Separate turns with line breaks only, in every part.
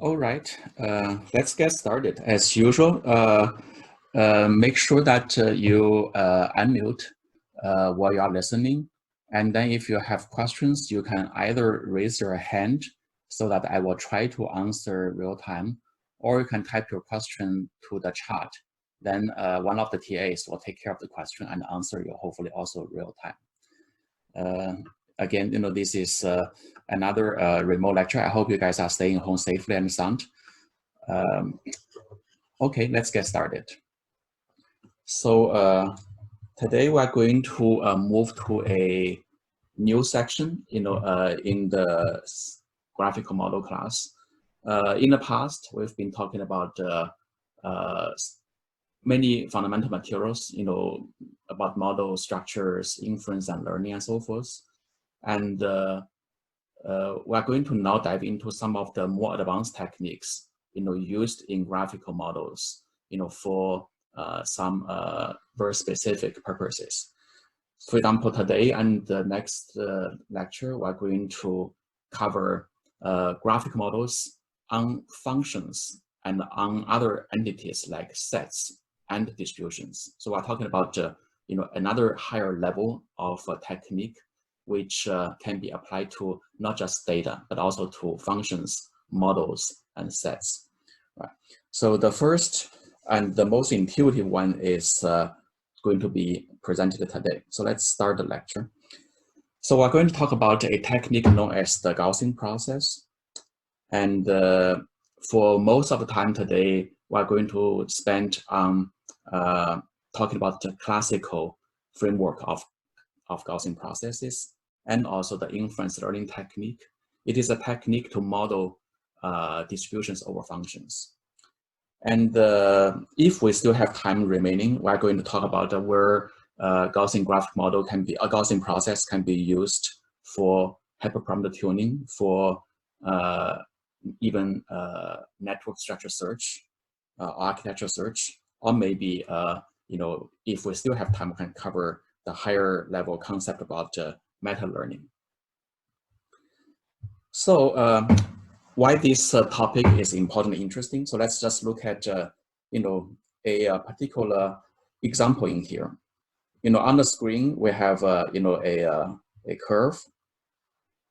All right, let's get started. As usual, make sure that you unmute while you are listening. And then if you have questions, you can either raise your hand so that I will try to answer real time, or you can type your question to the chat. Then one of the TAs will take care of the question and answer you, hopefully also real time. Again, this is another remote lecture. I hope you guys are staying home safely and sound. Okay, let's get started. So today we are going to move to a new section, in the graphical model class. In the past, we've been talking about many fundamental materials, about model structures, inference and learning and so forth. And we are going to now dive into some of the more advanced techniques, used in graphical models, for some very specific purposes. For example, today and the next lecture, we're going to cover graphic models on functions and on other entities like sets and distributions. So we're talking about another higher level of technique which can be applied to not just data, but also to functions, models, and sets. Right. So the first and the most intuitive one is going to be presented today. So let's start the lecture. So we're going to talk about a technique known as the Gaussian process. And for most of the time today, we're going to spend on talking about the classical framework of Gaussian processes and also the inference learning technique. It is a technique to model distributions over functions. And if we still have time remaining, we're going to talk about where Gaussian graphic model can be, a Gaussian process can be used for hyperparameter tuning, for even network structure search, architecture search, or maybe if we still have time, we can cover the higher level concept about meta learning. So why this topic is important and interesting? So let's just look at a particular example in here. On the screen we have a curve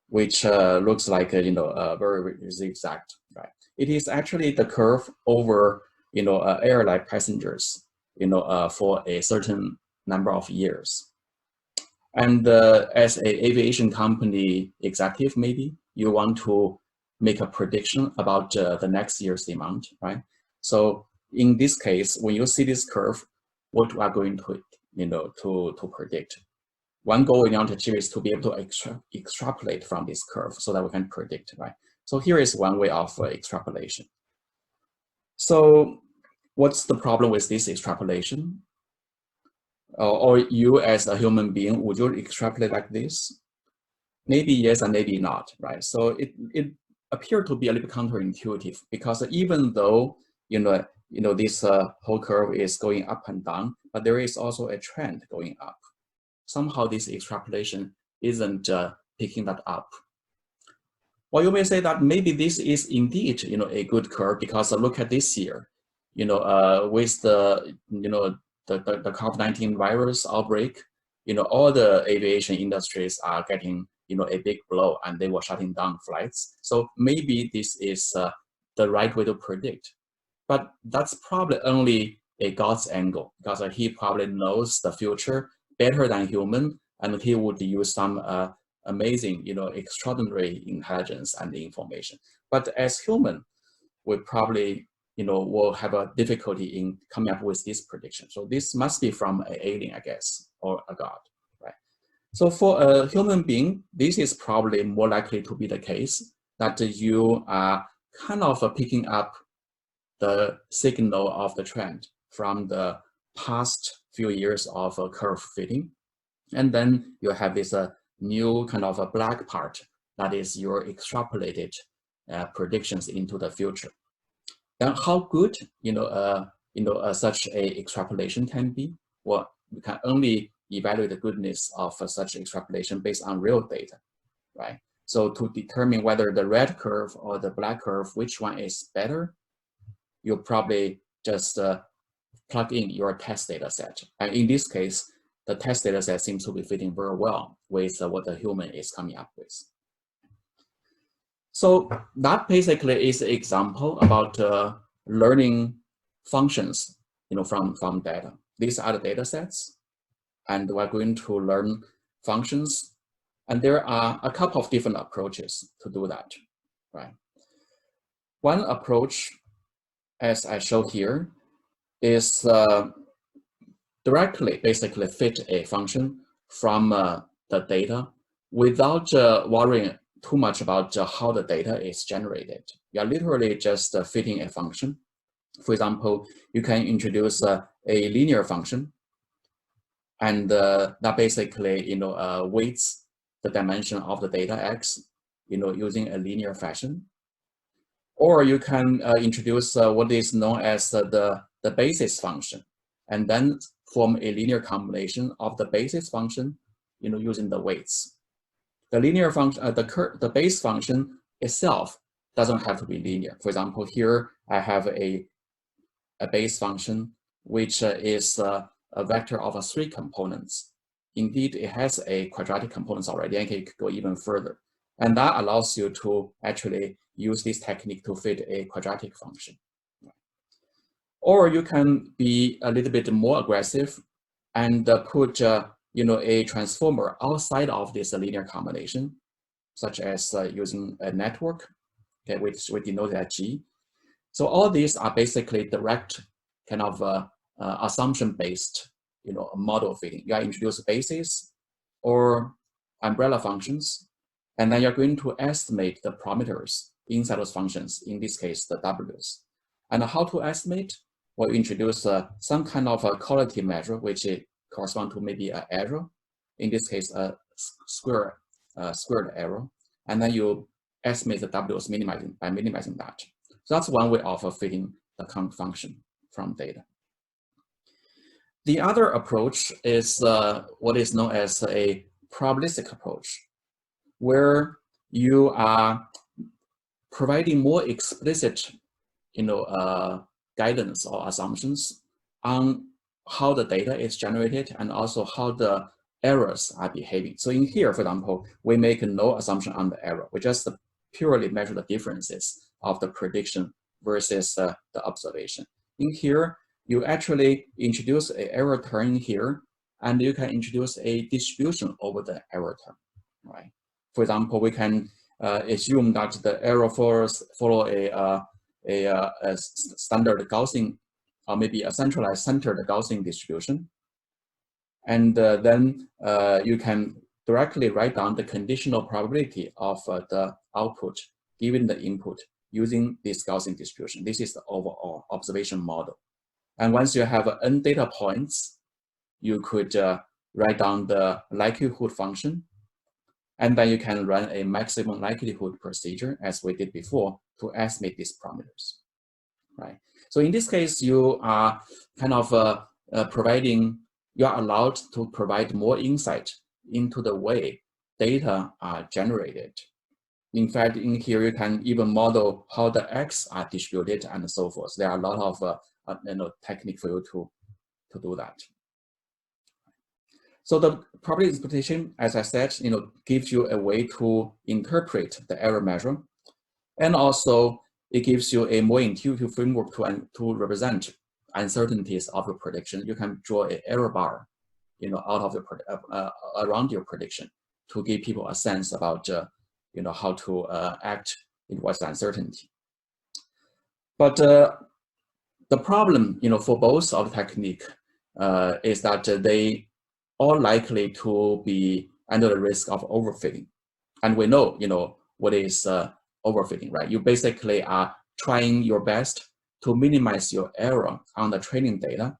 which looks like very zigzag, right? It is actually the curve over airline passengers for a certain number of years. And as an aviation company executive, maybe you want to make a prediction about the next year's demand, right? So in this case, when you see this curve, what we are going to to predict. One goal we want to achieve is to be able to extrapolate from this curve so that we can predict, right? So here is one way of extrapolation. So what's the problem with this extrapolation? Or you as a human being, would you extrapolate like this? Maybe yes and maybe not, right? So it appeared to be a little bit counterintuitive, because even though this whole curve is going up and down, but there is also a trend going up. Somehow this extrapolation isn't picking that up. Well, you may say that maybe this is indeed a good curve, because look at this year, with the the COVID-19 virus outbreak, all the aviation industries are getting a big blow, and they were shutting down flights. So maybe this is the right way to predict, but that's probably only a God's angle, because he probably knows the future better than human, and he would use some amazing, extraordinary intelligence and information. But as human, we probably will have a difficulty in coming up with this prediction. So this must be from an alien, I guess, or a god, right? So for a human being, this is probably more likely to be the case, that you are kind of picking up the signal of the trend from the past few years of curve fitting. And then you have this new kind of a black part, that is your extrapolated predictions into the future. And how good such a extrapolation can be? Well, we can only evaluate the goodness of such extrapolation based on real data, right? So to determine whether the red curve or the black curve, which one is better, you probably just plug in your test data set. And in this case, the test data set seems to be fitting very well with what the human is coming up with. So that basically is an example about learning functions, from data. These are the data sets, and we're going to learn functions. And there are a couple of different approaches to do that, right? One approach, as I show here, is directly basically fit a function from the data without worrying too much about how the data is generated. You're literally just fitting a function. For example, you can introduce a linear function, and that basically weights the dimension of the data x, using a linear fashion. Or you can introduce what is known as the basis function, and then form a linear combination of the basis function, using the weights. The linear function, the base function itself doesn't have to be linear. For example, here I have a base function which is a vector of 3 components. Indeed, it has a quadratic components already, and can go even further. And that allows you to actually use this technique to fit a quadratic function. Or you can be a little bit more aggressive and put a transformer outside of this linear combination, such as using a network, okay, which we denote as G. So all these are basically direct kind of assumption-based, model fitting. You introduce bases or umbrella functions, and then you're going to estimate the parameters inside those functions, in this case, the W's. And how to estimate? Well, you introduce some kind of a quality measure, which corresponds to maybe an error, in this case, a squared error, and then you estimate the W's by minimizing that. So that's one way of fitting the count function from data. The other approach is what is known as a probabilistic approach, where you are providing more explicit, guidance or assumptions on how the data is generated and also how the errors are behaving. So in here, for example, we make no assumption on the error. We just purely measure the differences of the prediction versus the observation. In here, you actually introduce an error term here, and you can introduce a distribution over the error term, right? For example, we can assume that the error follow a standard Gaussian, or maybe a centralized centered Gaussian distribution. And then you can directly write down the conditional probability of the output given the input using this Gaussian distribution. This is the overall observation model. And once you have n data points, you could write down the likelihood function, and then you can run a maximum likelihood procedure, as we did before, to estimate these parameters, right? So in this case, you are kind of you are allowed to provide more insight into the way data are generated. In fact, in here, you can even model how the X are distributed and so forth. There are a lot of technique for you to do that. So the probability expectation, as I said, gives you a way to interpret the error measure, and also it gives you a more intuitive framework to represent uncertainties of your prediction. You can draw an error bar, out of around your prediction to give people a sense about, how to act in what's uncertainty. But the problem, for both of the technique is that they are likely to be under the risk of overfitting. And we know, what is overfitting, right? You basically are trying your best to minimize your error on the training data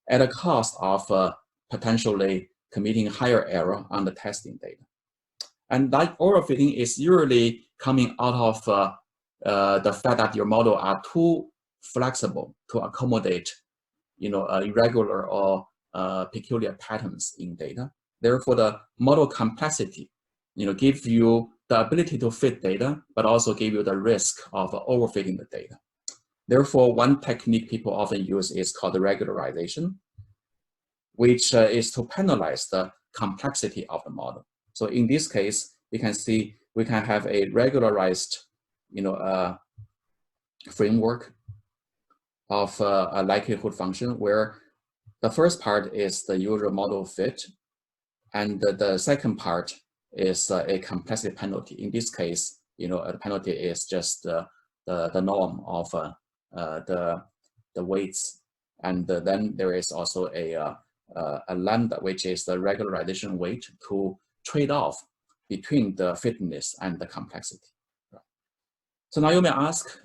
at a cost of potentially committing higher error on the testing data. And that overfitting is usually coming out of the fact that your model are too flexible to accommodate, irregular or peculiar patterns in data. Therefore, the model complexity, gives you the ability to fit data, but also give you the risk of overfitting the data. Therefore, one technique people often use is called regularization, which is to penalize the complexity of the model. So in this case, we can see we can have a regularized, framework of a likelihood function where the first part is the usual model fit, and the second part is a complexity penalty. In this case, the penalty is just the norm of the weights, and then there is also a lambda, which is the regularization weight to trade off between the fitness and the complexity. So now you may ask,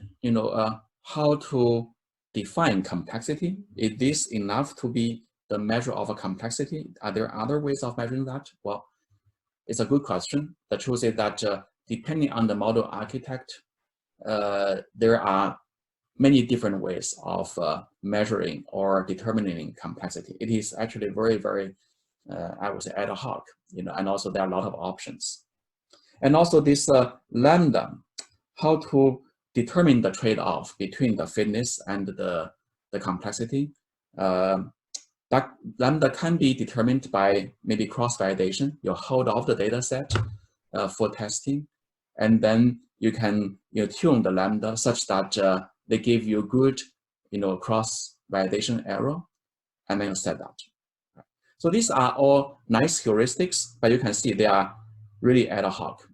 how to define complexity? Is this enough to be the measure of a complexity? Are there other ways of measuring that? Well, it's a good question. The truth is that depending on the model architect, there are many different ways of measuring or determining complexity. It is actually very, very, I would say, ad hoc, and also there are a lot of options. And also this lambda, how to determine the trade-off between the fitness and the complexity. That lambda can be determined by maybe cross-validation. You hold off the data set for testing, and then you can tune the lambda such that they give you good cross-validation error, and then you set that. So these are all nice heuristics, but you can see they are really ad hoc.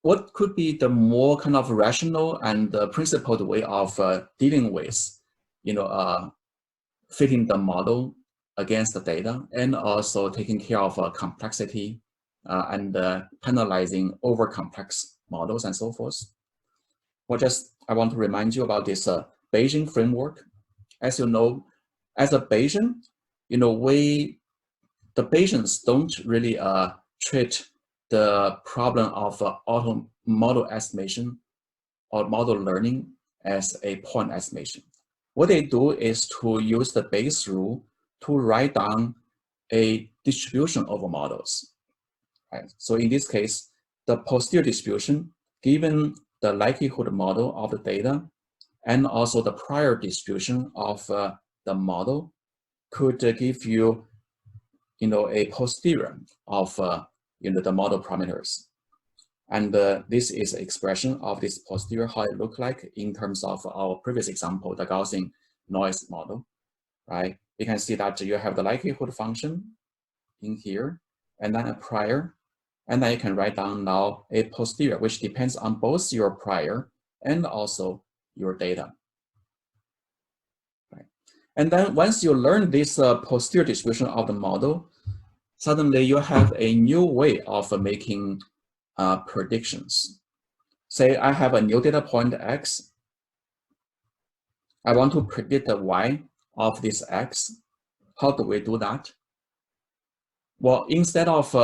What could be the more kind of rational and principled way of dealing with, fitting the model against the data, and also taking care of complexity and penalizing over complex models and so forth? Well, I want to remind you about this Bayesian framework. As you know, as a Bayesian, the Bayesians don't really treat the problem of auto model estimation or model learning as a point estimation. What they do is to use the Bayes rule to write down a distribution over models. Right? So in this case, the posterior distribution, given the likelihood model of the data, and also the prior distribution of the model, could give you, a posterior of the model parameters. And this is an expression of this posterior, how it look like in terms of our previous example, the Gaussian noise model, right? You can see that you have the likelihood function in here, and then a prior, and then you can write down now a posterior, which depends on both your prior and also your data. Right? And then once you learn this posterior distribution of the model, suddenly you have a new way of making predictions. Say I have a new data point X. I want to predict the Y of this X. How do we do that? Well, instead of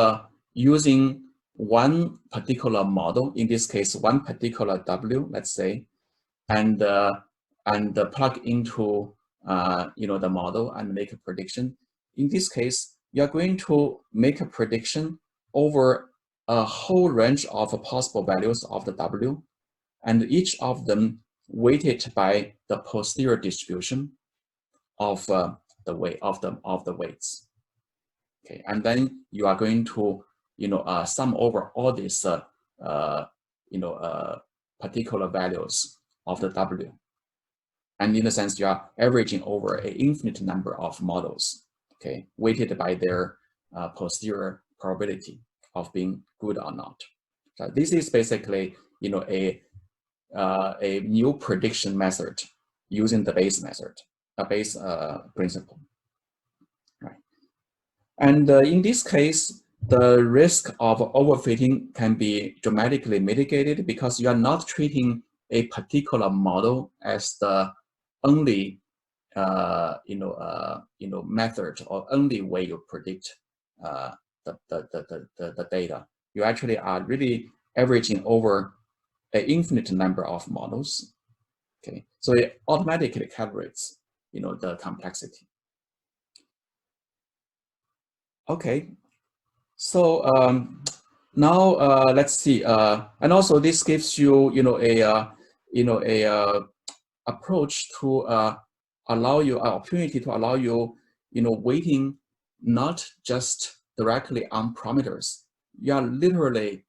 using one particular model, in this case, one particular W, let's say, and plug into the model and make a prediction. In this case, you're going to make a prediction over a whole range of possible values of the W, and each of them weighted by the posterior distribution of the weight of the weights. Okay, and then you are going to sum over all these particular values of the W, and in a sense you are averaging over an infinite number of models, okay, weighted by their posterior probability of being good or not. So this is basically a new prediction method using the Bayes method, a Bayes principle. Right. And in this case, the risk of overfitting can be dramatically mitigated because you are not treating a particular model as the only method or only way you predict the data. You actually are really averaging over an infinite number of models. Okay, so it automatically calibrates the complexity. Okay, so Now let's see, and also this gives you, approach to allow you an opportunity to allow you, weighting not just directly on parameters. You are literally,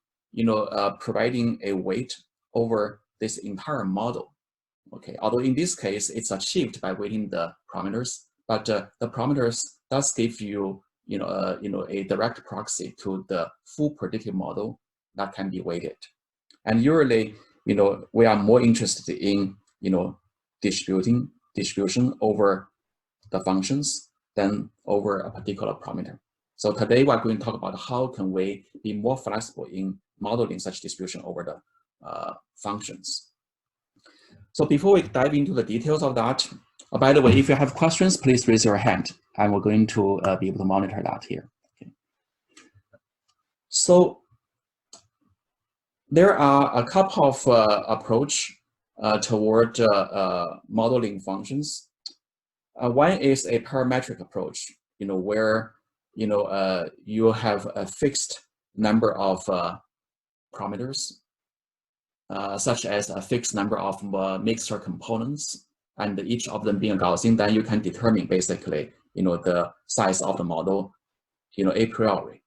providing a weight over this entire model. Okay, although in this case it's achieved by weighting the parameters, but the parameters does give you, a direct proxy to the full predictive model that can be weighted. And usually, we are more interested in, distribution over the functions than over a particular parameter. So today we're going to talk about how can we be more flexible in modeling such distribution over the functions. So before we dive into the details of that, by the way, if you have questions, please raise your hand, and we're going to be able to monitor that here. Okay. So there are a couple of approach toward modeling functions. One is a parametric approach, where you have a fixed number of parameters, such as a fixed number of mixture components, and each of them being a Gaussian. Then you can determine basically, the size of the model, a priori.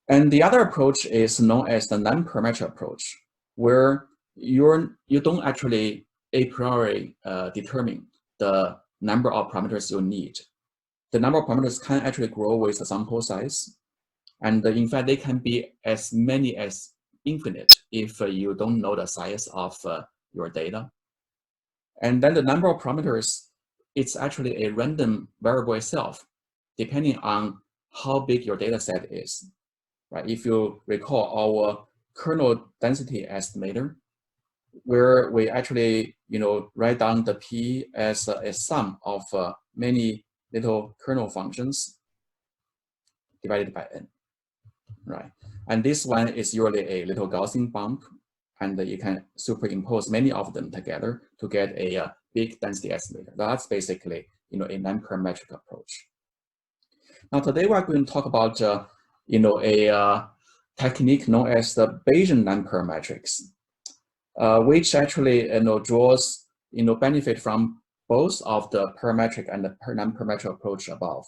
And the other approach is known as the nonparametric approach, where you don't actually a priori determine the number of parameters you need. The number of parameters can actually grow with the sample size, and in fact they can be as many as infinite if you don't know the size of your data. And then the number of parameters, it's actually a random variable itself, depending on how big your data set is. Right? If you recall our kernel density estimator, where we actually write down the P as a sum of many little kernel functions divided by n, right? And this one is usually a little Gaussian bump, and you can superimpose many of them together to get a big density estimator. That's basically a nonparametric approach. Now today we're going to talk about a technique known as the Bayesian nonparametrics, which actually draws benefit from both of the parametric and the nonparametric approach above.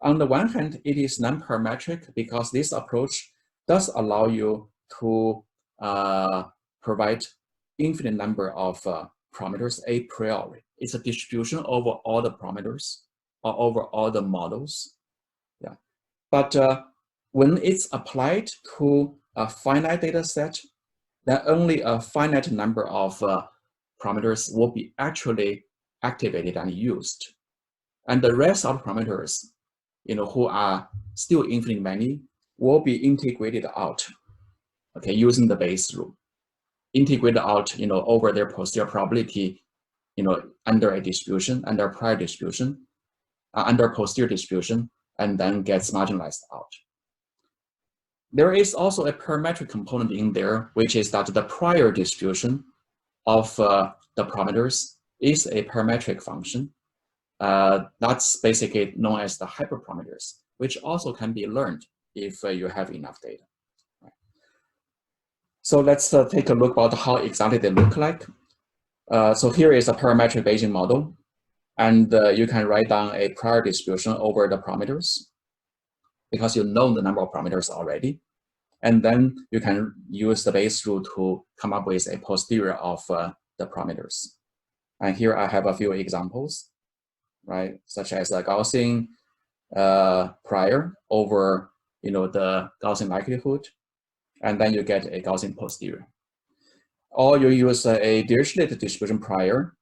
On the one hand, it is nonparametric because this approach does allow you to provide infinite number of parameters a priori. It's a distribution over all the parameters or over all the models. Yeah, but when it's applied to a finite data set, then only a finite number of parameters will be actually activated and used. And the rest of the parameters, who are still infinite many, will be integrated out, okay, using the Bayes rule. Integrated out, over their posterior probability, under a distribution, under a prior distribution, under posterior distribution, and then gets marginalized out. There is also a parametric component in there, which is that the prior distribution of the parameters is a parametric function. That's basically known as the hyperparameters, which also can be learned if you have enough data. Right. So let's take a look about how exactly they look like. So here is a parametric Bayesian model, and you can write down a prior distribution over the parameters because you know the number of parameters already. And then you can use the Bayes rule to come up with a posterior of the parameters. And here I have a few examples, right? Such as a Gaussian prior over the Gaussian likelihood, and then you get a Gaussian posterior. Or you use a Dirichlet distribution prior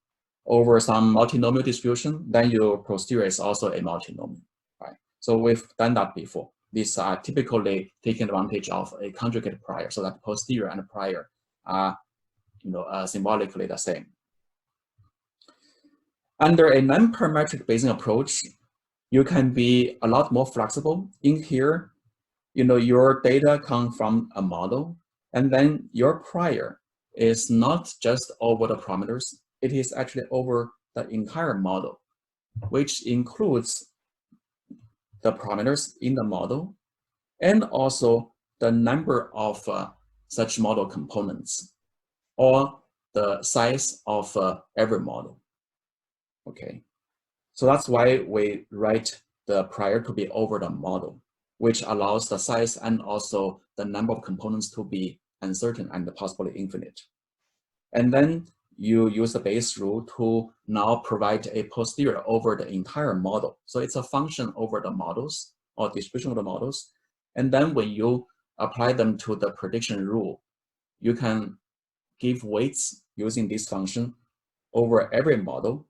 over some multinomial distribution, then your posterior is also a multinomial, right? So we've done that before. These are typically taking advantage of a conjugate prior, so that posterior and prior are symbolically the same. Under a nonparametric Bayesian approach, you can be a lot more flexible. In here, your data come from a model, and then your prior is not just over the parameters, it is actually over the entire model, which includes the parameters in the model, and also the number of such model components, or the size of every model. Okay, so that's why we write the prior to be over the model, which allows the size and also the number of components to be uncertain and possibly infinite. And then you use the Bayes rule to now provide a posterior over the entire model. So it's a function over the models or distribution of the models. And then when you apply them to the prediction rule, you can give weights using this function over every model.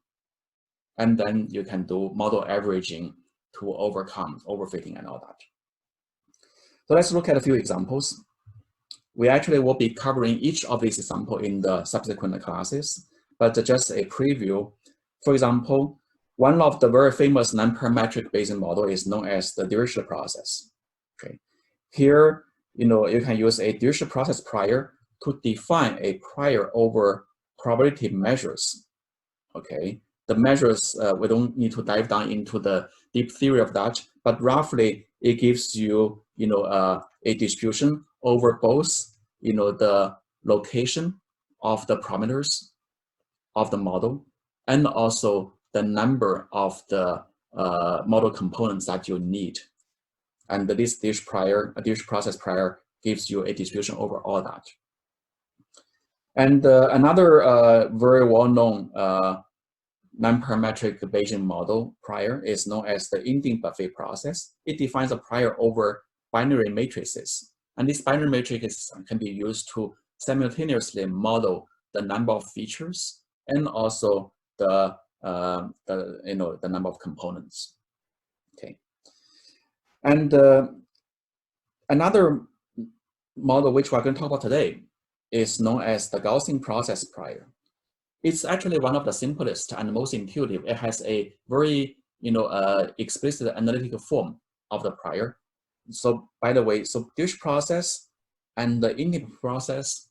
And then you can do model averaging to overcome overfitting and all that. So let's look at a few examples. We actually will be covering each of these examples in the subsequent classes, but just a preview. For example, one of the very famous non-parametric Bayesian model is known as the Dirichlet process. Okay, here you can use a Dirichlet process prior to define a prior over probability measures. Okay, the measures we don't need to dive down into the deep theory of that, but roughly it gives you a distribution over both the location of the parameters of the model and also the number of the model components that you need. And this Dirichlet process prior gives you a distribution over all that. And another very well-known non-parametric Bayesian model prior is known as the Indian buffet process. It defines a prior over binary matrices. And these binary matrices can be used to simultaneously model the number of features and also the number of components. Okay. And another model which we're going to talk about today is known as the Gaussian process prior. It's actually one of the simplest and most intuitive. It has a very explicit analytical form of the prior. So by the way, so Dirichlet process and the Indian process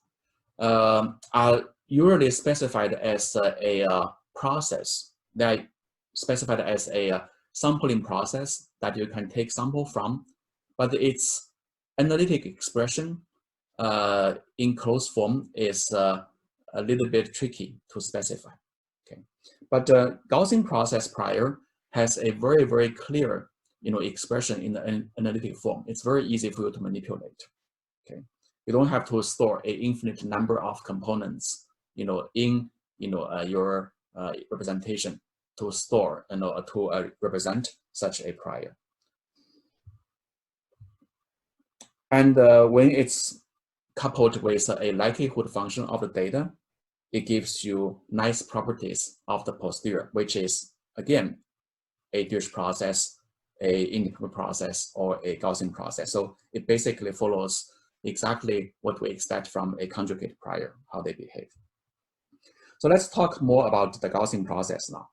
are usually specified as a process. They're specified as a sampling process that you can take sample from, but its analytic expression in closed form is a little bit tricky to specify. Okay, but Gaussian process prior has a very, very clear expression in the analytic form. It's very easy for you to manipulate. Okay, you don't have to store an infinite number of components in your representation to store to represent such a prior. And when it's coupled with a likelihood function of the data, it gives you nice properties of the posterior, which is again a Dirichlet process, a independent process, or a Gaussian process. So it basically follows exactly what we expect from a conjugate prior, how they behave. So let's talk more about the Gaussian process now.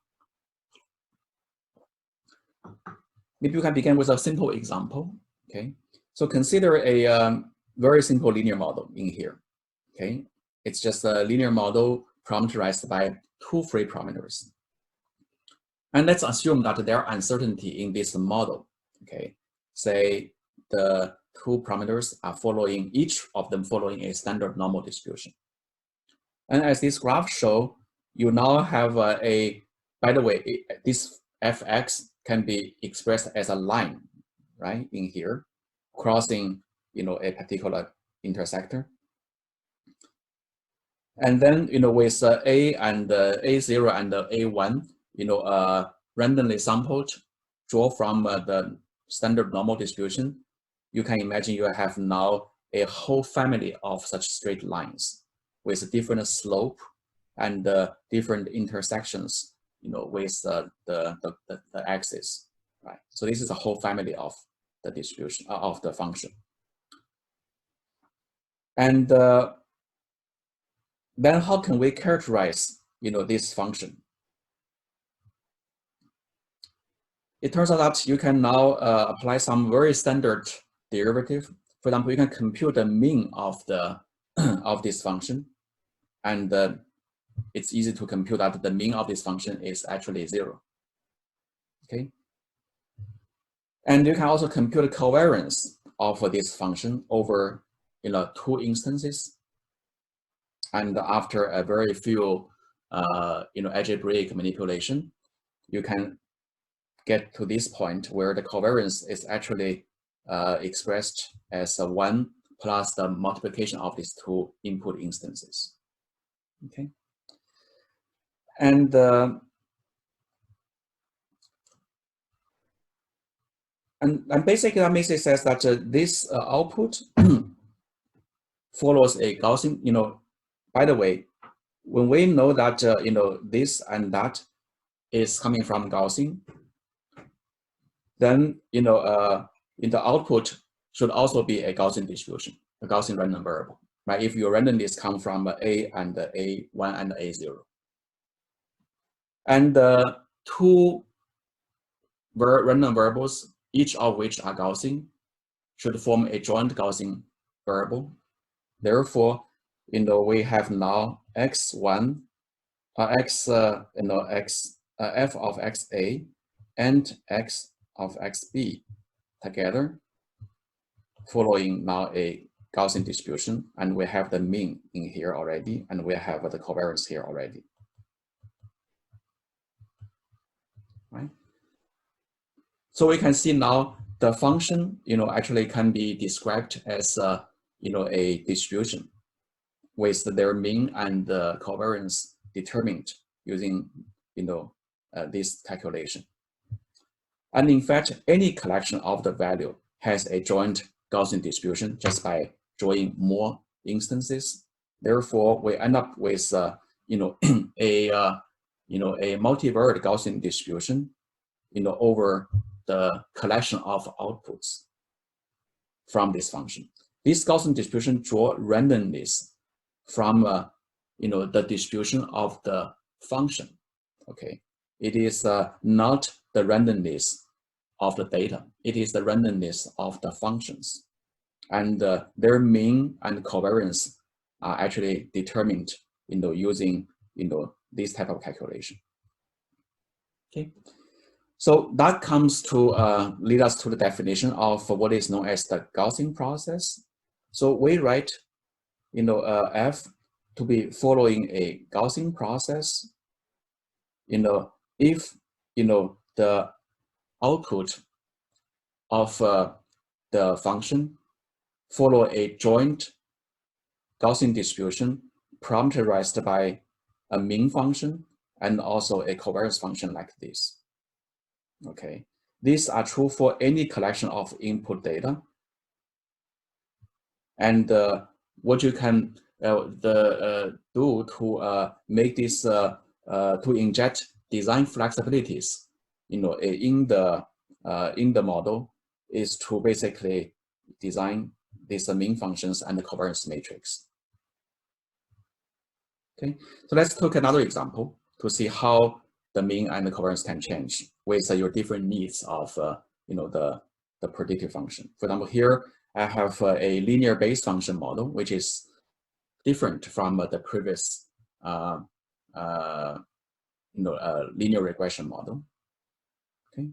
Maybe we can begin with a simple example. Okay, so consider a very simple linear model in here. Okay, it's just a linear model parameterized by two free parameters. And let's assume that there are uncertainty in this model. Okay, say the two parameters are following, each of them following a standard normal distribution. And as this graph show, you now have by the way, this fx can be expressed as a line, right, in here, crossing a particular intersector. And then with a and a0 and a1 randomly sampled, draw from the standard normal distribution, you can imagine you have now a whole family of such straight lines with different slope and different intersections with the axis, right? So this is a whole family of the distribution of the function. And then how can we characterize this function? It turns out that you can now apply some very standard derivative. For example, you can compute the mean of the of this function, and it's easy to compute that the mean of this function is actually 0. Okay, and you can also compute covariance of this function over, you know, 2 instances. And after a very few, you know, algebraic manipulation, you can get to this point where the covariance is actually expressed as a 1 plus the multiplication of these 2 input instances. Okay. And basically that basically says that this output follows a Gaussian, you know, by the way, when we know that, you know, this and that is coming from Gaussian, then, you know, in the output should also be a Gaussian distribution, a Gaussian random variable, right? If your randomness come from A and A1 and A0. And 2 random variables, each of which are Gaussian, should form a joint Gaussian variable. Therefore, you know, we have now x1, you know, f of xa and x of xb together, following now a Gaussian distribution, and we have the mean in here already, and we have the covariance here already. Right? So we can see now the function, you know, actually can be described as, you know, a distribution with their mean and the covariance determined using, you know, this calculation. And in fact, any collection of the value has a joint Gaussian distribution just by drawing more instances. Therefore, we end up with, you know, you know, a multivariate Gaussian distribution, you know, over the collection of outputs from this function. This Gaussian distribution draw randomness from, you know, the distribution of the function. Okay, it is not the randomness of the data. It is the randomness of the functions, and their mean and covariance are actually determined, you know, using, you know, this type of calculation. Okay, so that comes to lead us to the definition of what is known as the Gaussian process. So we write, you know, f to be following a Gaussian process, you know, if, you know, the output of the function follow a joint Gaussian distribution parameterized by a mean function and also a covariance function like this. Okay, these are true for any collection of input data. And what you can do to make this to inject design flexibilities, you know, in the model is to basically design these mean functions and the covariance matrix. Okay, so let's take another example to see how the mean and the covariance can change with your different needs of, you know, the predictive function. For example, here I have a linear based function model, which is different from the previous, you know, linear regression model. Okay,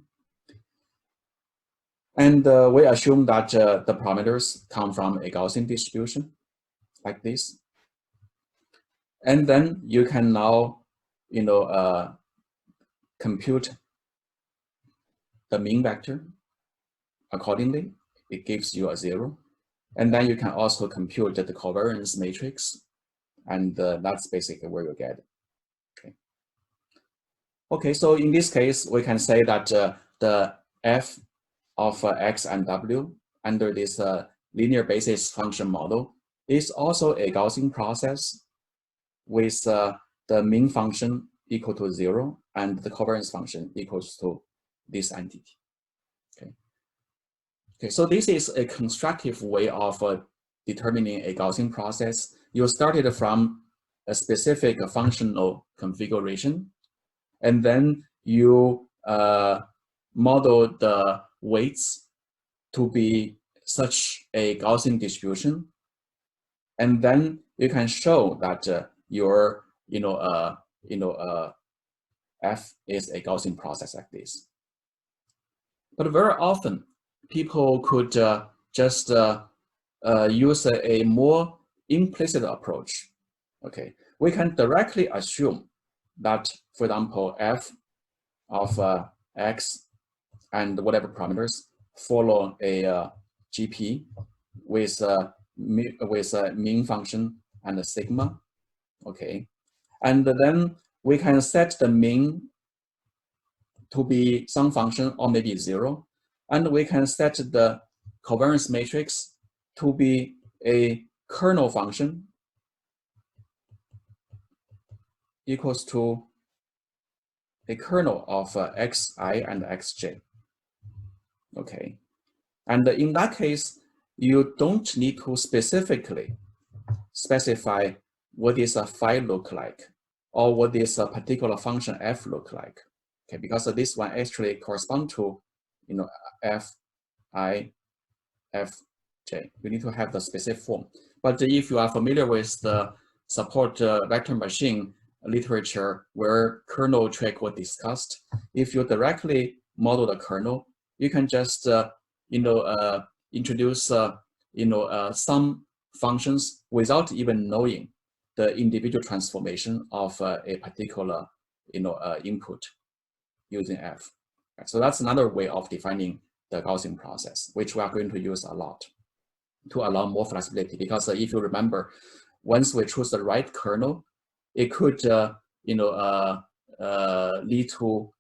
and we assume that the parameters come from a Gaussian distribution like this, and then you can now, you know, compute the mean vector accordingly. It gives you a 0. And then you can also compute the covariance matrix, and that's basically where you get it. Okay. Okay, so in this case, we can say that the f of x and w under this linear basis function model is also a Gaussian process with the mean function equal to 0 and the covariance function equals to this entity. Okay. Okay, so this is a constructive way of determining a Gaussian process. You started from a specific functional configuration, and then you model the weights to be such a Gaussian distribution, and then you can show that your f is a Gaussian process like this. But very often people could just use a more implicit approach. Okay, we can directly assume that, for example, f of x and whatever parameters follow a GP with a mean function and a sigma. Okay, and then we can set the mean to be some function or maybe 0, and we can set the covariance matrix to be a kernel function equals to a kernel of xi and xj. Okay, and in that case, you don't need to specifically specify what is a phi look like or what is a particular function f look like. Okay, because this one actually corresponds to, f I f j. You need to have the specific form. But if you are familiar with the support vector machine literature where kernel tric was discussed, if you directly model the kernel, you can just introduce some functions without even knowing the individual transformation of a particular input using f. So that's another way of defining the Gaussian process, which we are going to use a lot to allow more flexibility. Because if you remember, once we choose the right kernel, it could lead to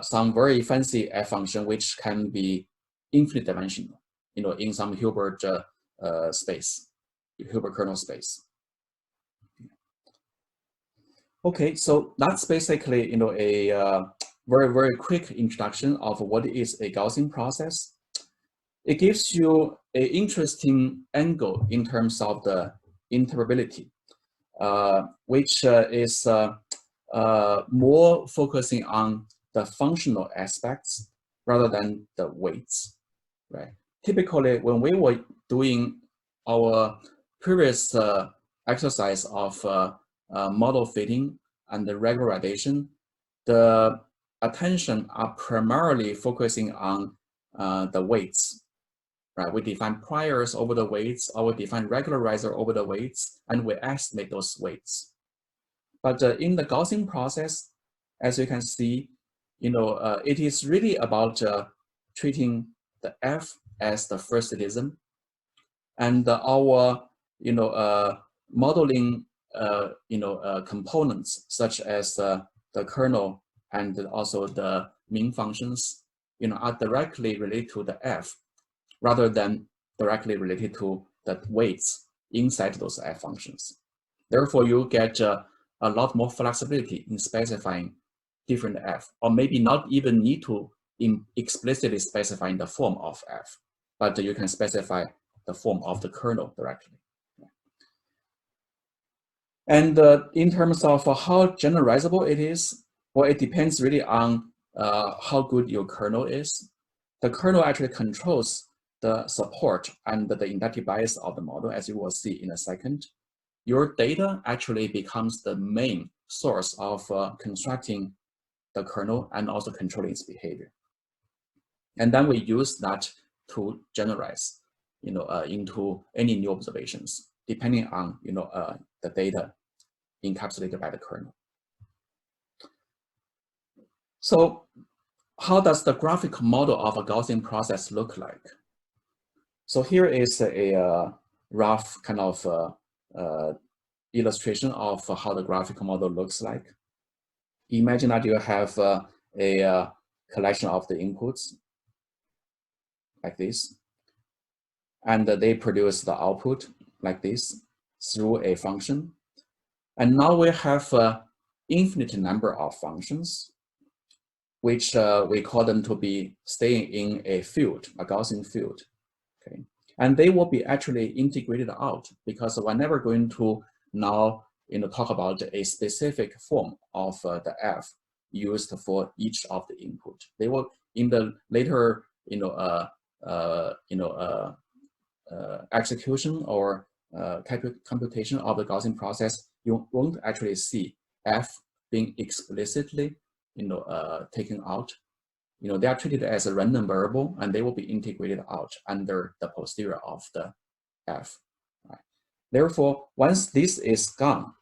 some very fancy f function which can be infinite dimensional, in some Hilbert space, Hilbert kernel space. Okay, so that's basically a very, very quick introduction of what is a Gaussian process. It gives you an interesting angle in terms of the interpretability, which is more focusing on the functional aspects rather than the weights, right? Typically, when we were doing our previous exercise of model fitting and the regularization, the attention are primarily focusing on the weights, right? We define priors over the weights, or we define regularizer over the weights, and we estimate those weights. But in the Gaussian process, as you can see, it is really about treating the f as the first citizen, and our modeling components such as the kernel and also the mean functions are directly related to the f rather than directly related to the weights inside those f functions. Therefore, you get a lot more flexibility in specifying different f, or maybe not even need to explicitly specify the form of f, but you can specify the form of the kernel directly. And in terms of how generalizable it is, well, it depends really on how good your kernel is. The kernel actually controls the support and the inductive bias of the model, as you will see in a second. Your data actually becomes the main source of constructing the kernel and also controlling its behavior. And then we use that to generalize, into any new observations, depending on the data encapsulated by the kernel. So, how does the graphical model of a Gaussian process look like? So here is a rough kind of illustration of how the graphical model looks like. Imagine that you have a collection of the inputs like this, and they produce the output like this through a function. And now we have an infinite number of functions, which we call them to be staying in a field, a Gaussian field. Okay, and they will be actually integrated out because we're never going to now talk about a specific form of the f used for each of the input. They will in the later execution or computation of the Gaussian process, you won't actually see f being explicitly taken out they are treated as a random variable, and they will be integrated out under the posterior of the f. Right? Therefore, once this is gone,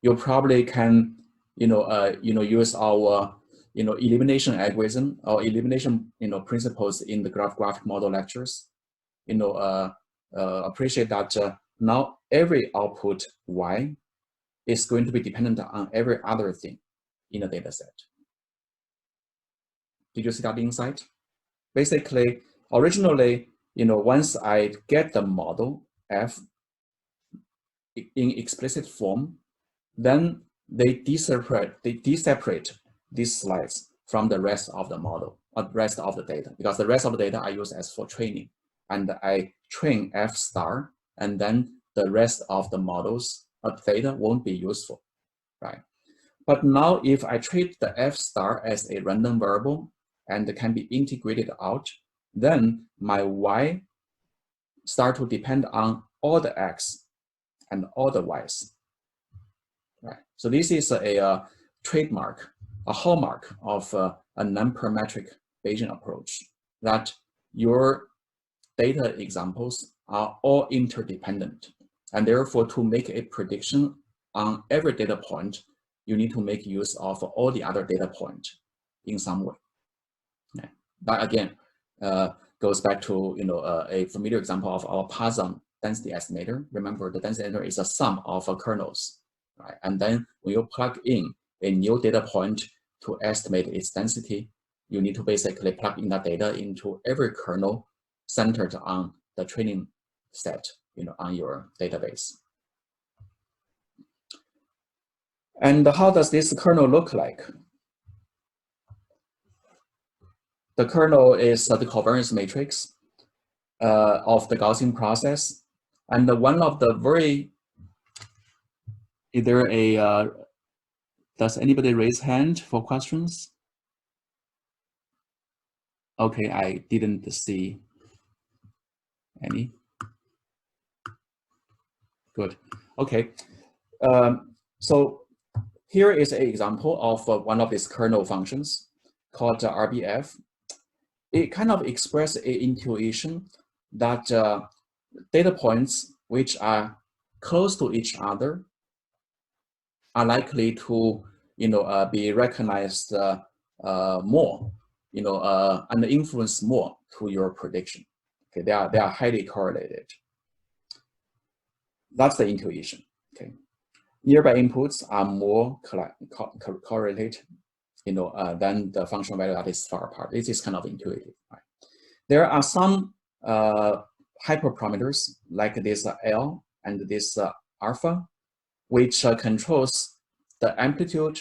you probably can use our elimination algorithm or elimination principles in the graphic model lectures. Appreciate that now every output y is going to be dependent on every other thing in the data set. Did you see that insight? Basically, originally, once I get the model f in explicit form, then they deseparate these slides from the rest of the model, or rest of the data, because the rest of the data I use as for training, and I train f star, and then the rest of the models of data won't be useful, right? But now if I treat the f star as a random variable and can be integrated out, then my y start to depend on all the x and all the y's. Right. So this is a trademark, a hallmark of a nonparametric Bayesian approach, that your data examples are all interdependent. And therefore, to make a prediction on every data point, you need to make use of all the other data points in some way. Yeah. That again goes back to a familiar example of our Poisson density estimator. Remember, the density estimator is a sum of kernels, right? And then when you plug in a new data point to estimate its density, you need to basically plug in that data into every kernel centered on the training set, on your database. And how does this kernel look like? The kernel is the covariance matrix of the Gaussian process. And one of the does anybody raise hand for questions? Okay, I didn't see any. Good, okay. So here is an example of one of these kernel functions called RBF. It kind of expresses an intuition that data points which are close to each other are likely to be recognized more, and influence more to your prediction. Okay, they are highly correlated. That's the intuition. Okay, nearby inputs are more correlated, than the functional value that is far apart. This is kind of intuitive. Right? There are some hyperparameters like this L and this alpha, which controls the amplitude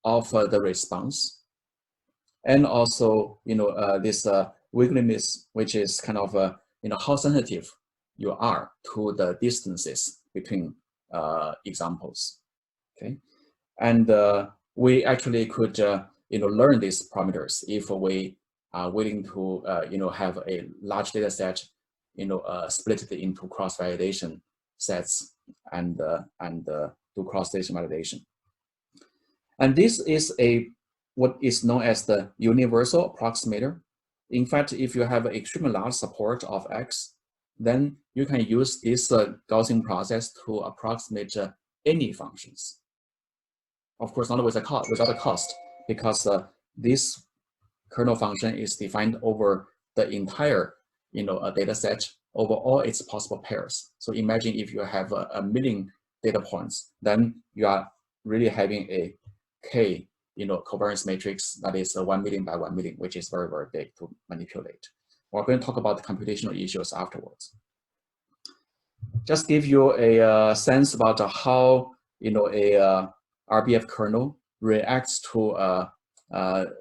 of the response, and also this wiggliness, which is kind of how sensitive you are to the distances between examples. Okay, and we actually could learn these parameters if we are willing to have a large data set, split it into cross-validation sets and do cross-validation validation. And this is what is known as the universal approximator. In fact, if you have extremely large support of X, then you can use this Gaussian process to approximate any functions. Of course, not without a cost, because this kernel function is defined over the entire data set over all its possible pairs. So imagine if you have a million data points, then you are really having a K covariance matrix that is 1 million by 1 million, which is very, very big to manipulate. We're going to talk about the computational issues afterwards. Just give you a sense about how a RBF kernel reacts to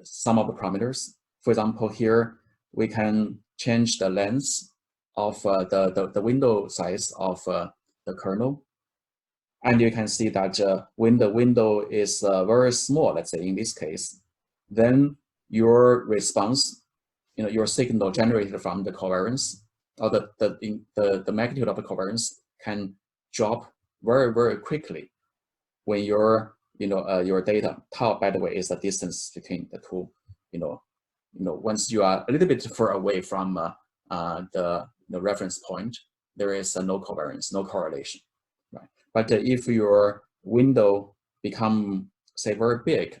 some of the parameters. For example, here we can change the length of the window size of the kernel. And you can see that when the window is very small, let's say in this case, then your response, your signal generated from the covariance, or the magnitude of the covariance can drop very, very quickly when your your data. Tau, by the way, is the distance between the two. Once you are a little bit far away from the reference point, there is no covariance, no correlation, right? But if your window become, say, very big,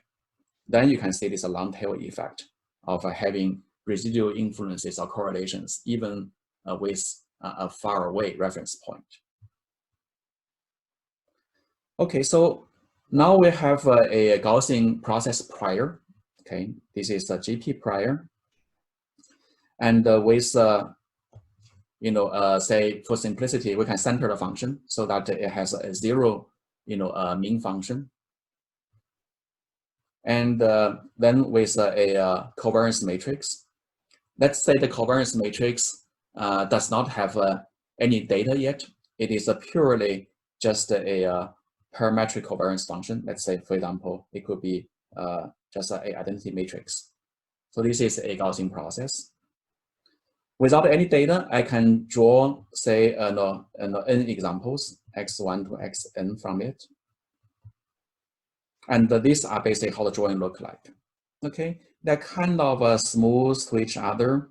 then you can see this long tail effect of having residual influences or correlations, even with a far away reference point. Okay, so now we have a Gaussian process prior. Okay, this is a GP prior, and with say for simplicity, we can center the function so that it has a zero mean function, and then with a covariance matrix. Let's say the covariance matrix does not have any data yet. It is purely just a parametric covariance function. Let's say, for example, it could be just an identity matrix. So this is a Gaussian process. Without any data, I can draw, say, n examples, x1 to xn from it. And these are basically how the drawing look like. Okay, they're kind of smooth to each other,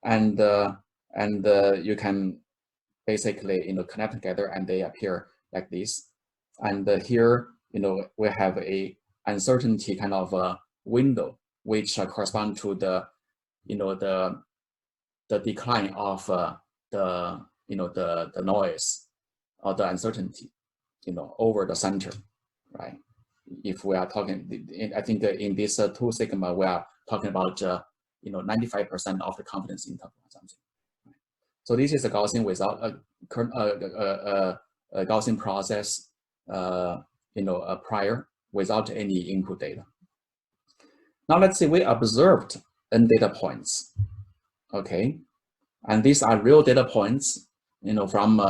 and you can basically connect together, and they appear like this. And here we have a uncertainty kind of window, which correspond to the the decline of the noise or the uncertainty over the center, right? If we are talking, I think in this 2 sigma, we are talking about 95% of the confidence interval or something. So this is a Gaussian without a Gaussian process, prior without any input data. Now let's say we observed n data points, okay, and these are real data points, from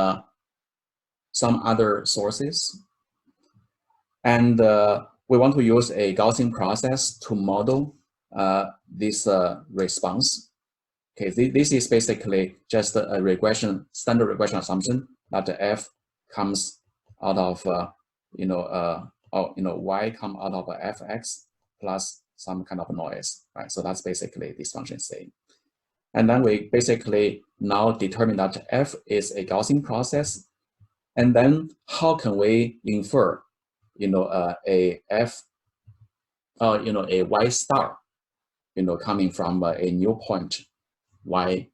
some other sources. And we want to use a Gaussian process to model this response. Okay, this is basically just a regression, standard regression assumption that the f comes out of y come out of fx plus some kind of noise, right? So that's basically this function saying. And then we basically now determine that f is a Gaussian process, and then how can we infer a f, a y star, coming from a new point y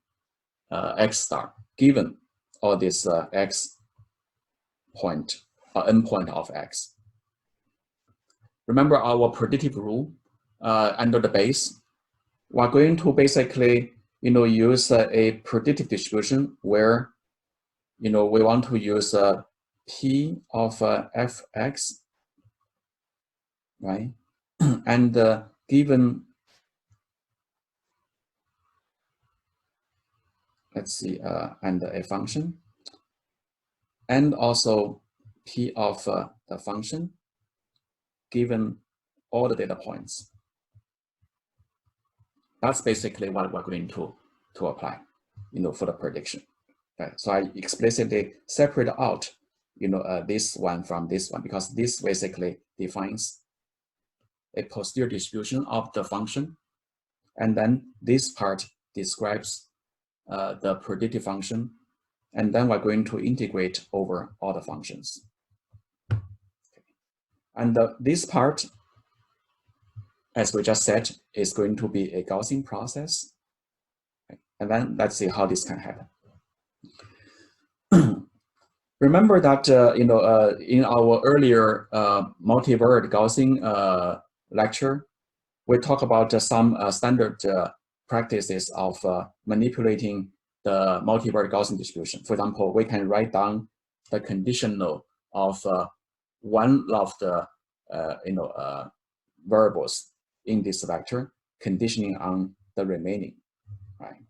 x star, given all this x point or n point of x. Remember our predictive rule under the base. We're going to basically use a predictive distribution where we want to use p of fx, right? And given, let's see, and a function, and also p of the function given all the data points. That's basically what we're going to apply, for the prediction. Right? So I explicitly separate out, this one from this one, because this basically defines a posterior distribution of the function, and then this part describes the predictive function, and then we're going to integrate over all the functions. And this part, as we just said, is going to be a Gaussian process. And then let's see how this can happen. Remember that in our earlier multivariate Gaussian lecture, we talk about some standard practices of manipulating the multivariate Gaussian distribution. For example, we can write down the conditional of one of the variables in this vector, conditioning on the remaining, right?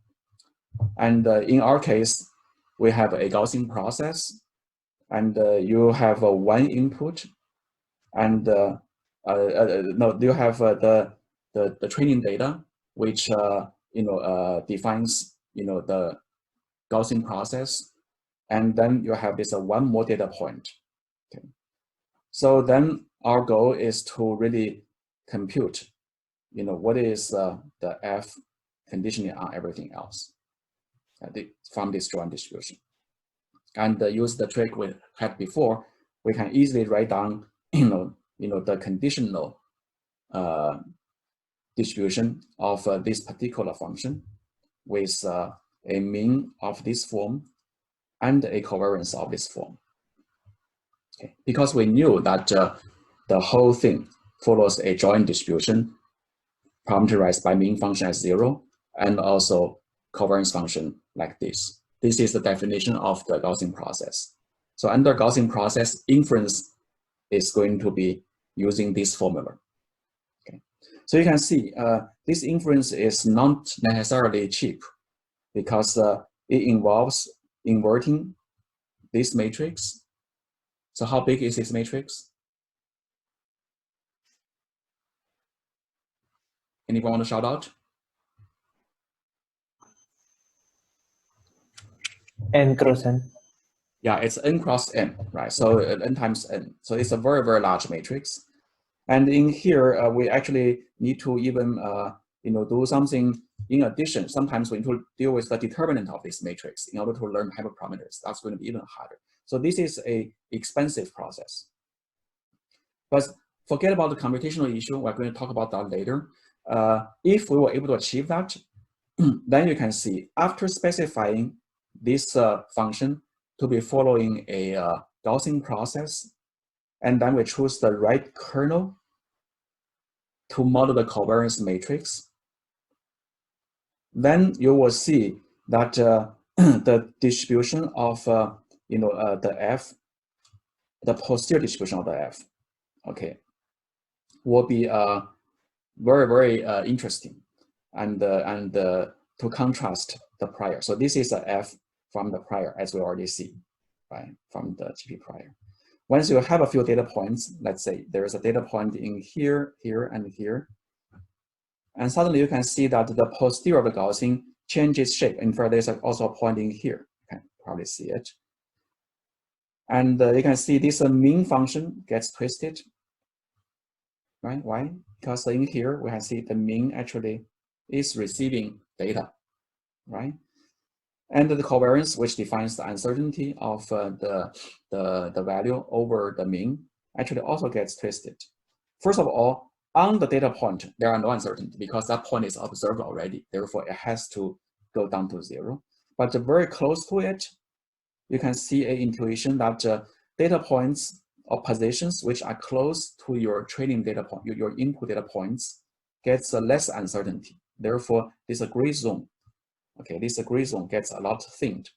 And in our case, we have a Gaussian process, and you have one input, and no, you have the training data, which defines the Gaussian process, and then you have this one more data point. Okay, so then our goal is to really compute, what is the F conditioning on everything else from this joint distribution. And use the trick we had before, we can easily write down, the conditional distribution of this particular function with a mean of this form and a covariance of this form. Okay. Because we knew that the whole thing follows a joint distribution parameterized by mean function as 0 and also covariance function like this. This is the definition of the Gaussian process. So under Gaussian process, inference is going to be using this formula. Okay. So you can see this inference is not necessarily cheap because it involves inverting this matrix. So how big is this matrix? Anyone want to shout out?
N cross N.
Yeah, it's n cross n, right? So n times n. So it's a very, very large matrix. And in here, we actually need to even do something in addition. Sometimes we need to deal with the determinant of this matrix in order to learn hyperparameters. That's going to be even harder. So this is an expensive process. But forget about the computational issue. We're going to talk about that later. If we were able to achieve that, then you can see after specifying this function to be following a Gaussian process, and then we choose the right kernel to model the covariance matrix, then you will see that the distribution of the F, the posterior distribution of the F, okay, will be very, very interesting, and to contrast the prior. So this is a F from the prior, as we already see, right, from the GP prior. Once you have a few data points, let's say there is a data point in here, here, and here, and suddenly you can see that the posterior of the Gaussian changes shape. In fact, there's also a point in here. You can probably see it. And you can see this mean function gets twisted, right? Why? Because in here, we can see the mean actually is receiving data, right? And the covariance, which defines the uncertainty of the value over the mean, actually also gets twisted. First of all, on the data point, there are no uncertainty because that point is observed already. Therefore, it has to go down to 0. But very close to it, you can see an intuition that data points or positions which are close to your training data point, your input data points, gets less uncertainty. Therefore, this gray zone, okay, this gray zone gets a lot thinned,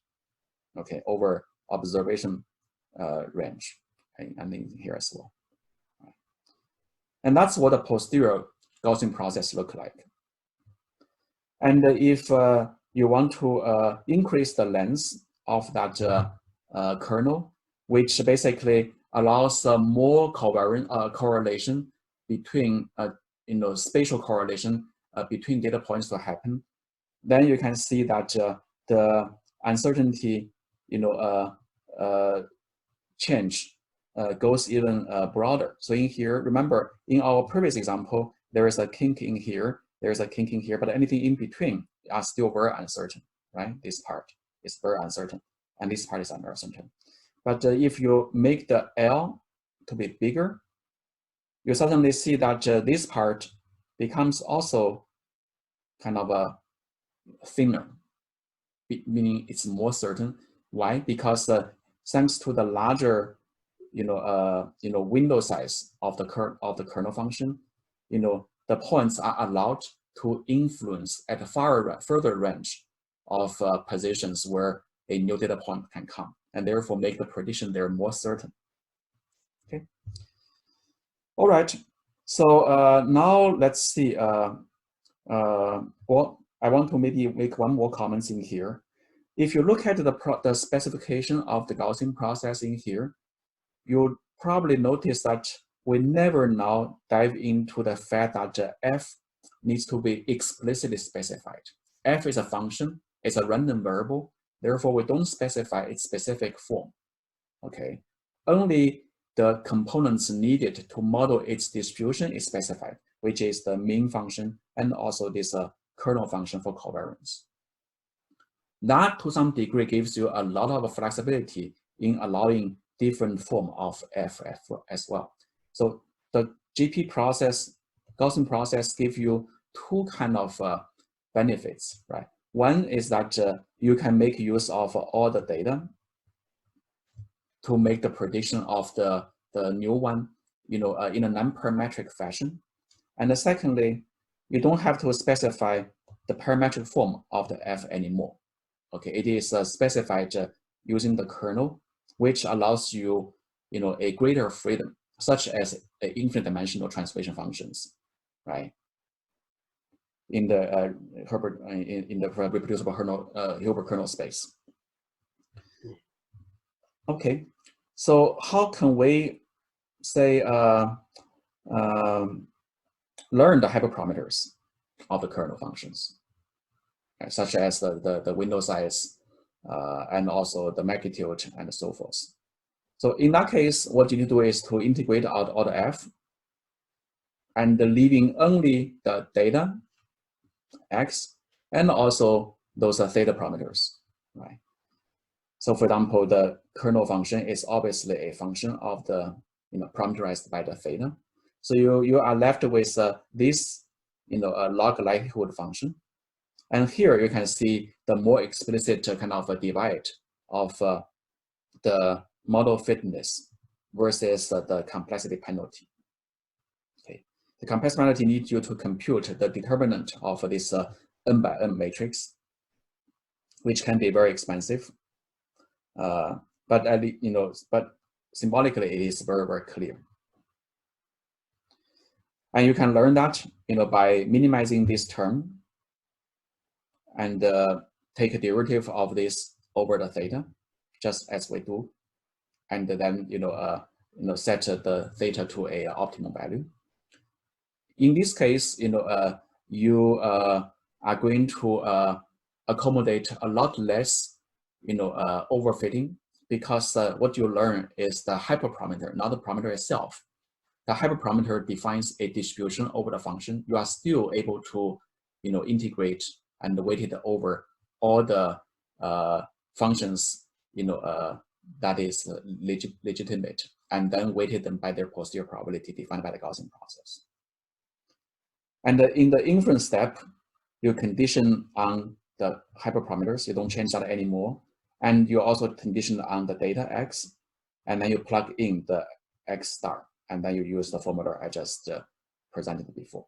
okay, over observation range, okay, and in here as well. And that's what the posterior Gaussian process look like. And if you want to increase the length of that kernel, which basically allows more correlation between, spatial correlation between data points to happen, then you can see that the uncertainty, change goes even broader. So in here, remember, in our previous example, there is a kink in here, there's a kink in here, but anything in between are still very uncertain, right? This part is very uncertain, and this part is uncertain. But if you make the L to be bigger, you suddenly see that this part becomes also kind of a thinner, meaning it's more certain. Why? Because thanks to the larger window size of the kernel function, the points are allowed to influence at a further range of positions where a new data point can come, and therefore make the prediction there more certain. Okay. All right. So now let's see. Well, I want to maybe make one more comment in here. If you look at the specification of the Gaussian process in here, you'll probably notice that we never now dive into the fact that f needs to be explicitly specified. F is a function, it's a random variable, therefore we don't specify its specific form, okay? Only the components needed to model its distribution is specified, which is the mean function and also this kernel function for covariance. That to some degree gives you a lot of flexibility in allowing different form of FF as well. So the GP process, Gaussian process give you two kind of benefits, right? One is that you can make use of all the data to make the prediction of the new one, in a non-parametric fashion. And secondly, you don't have to specify the parametric form of the F anymore. Okay, it is specified using the kernel, which allows you, a greater freedom, such as infinite dimensional transformation functions, right? In the Hilbert in the reproducible Hilbert kernel space. Okay, so how can we say learn the hyperparameters of the kernel functions, right, such as the window size and also the magnitude and so forth. So in that case, what you need to do is to integrate out all the F and leaving only the data X and also those theta parameters, right? So for example, the kernel function is obviously a function of the, parameterized by the theta. So you are left with this, log likelihood function. And here you can see the more explicit kind of a divide of the model fitness versus the complexity penalty. Okay, the complexity penalty needs you to compute the determinant of this n by n matrix, which can be very expensive. But symbolically it is very, very clear. And you can learn that, by minimizing this term and take a derivative of this over the theta, just as we do, and then set the theta to a optimal value. In this case, you are going to accommodate a lot less, overfitting, because what you learn is the hyperparameter, not the parameter itself. The hyperparameter defines a distribution over the function. You are still able to, integrate and weight it over all the functions, that is legitimate, and then weighted them by their posterior probability defined by the Gaussian process. And in the inference step, you condition on the hyperparameters. You don't change that anymore. And you also condition on the data X, and then you plug in the X star, and then you use the formula I just presented before.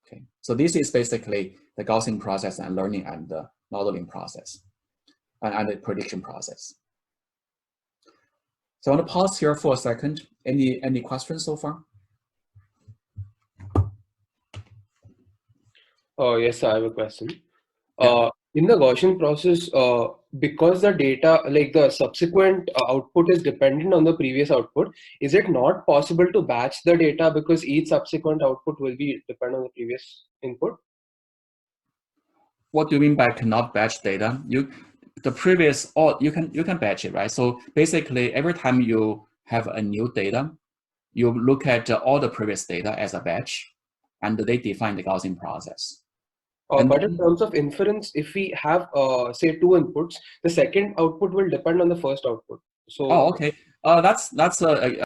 Okay, so this is basically the Gaussian process and learning and the modeling process and the prediction process. So I want to pause here for a second. Any questions so far?
Yes, I have a question. Yeah. In the Gaussian process, because the data, like the subsequent output is dependent on the previous output, is it not possible to batch the data because each subsequent output will be dependent on the previous input?
What do you mean by cannot batch data? The previous, or you can batch it, right? So basically, every time you have a new data, you look at all the previous data as a batch, and they define the Gaussian process.
But in terms of inference, if we have, say, two inputs, the second output will depend on the first output. So.
Oh, okay. That's a.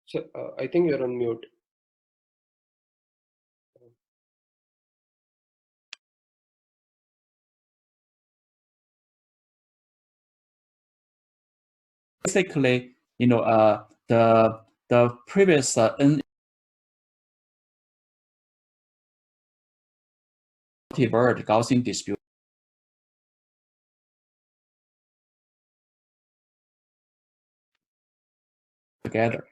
So I think you're on mute.
Basically, the previous n multivariate Gaussian distribution together.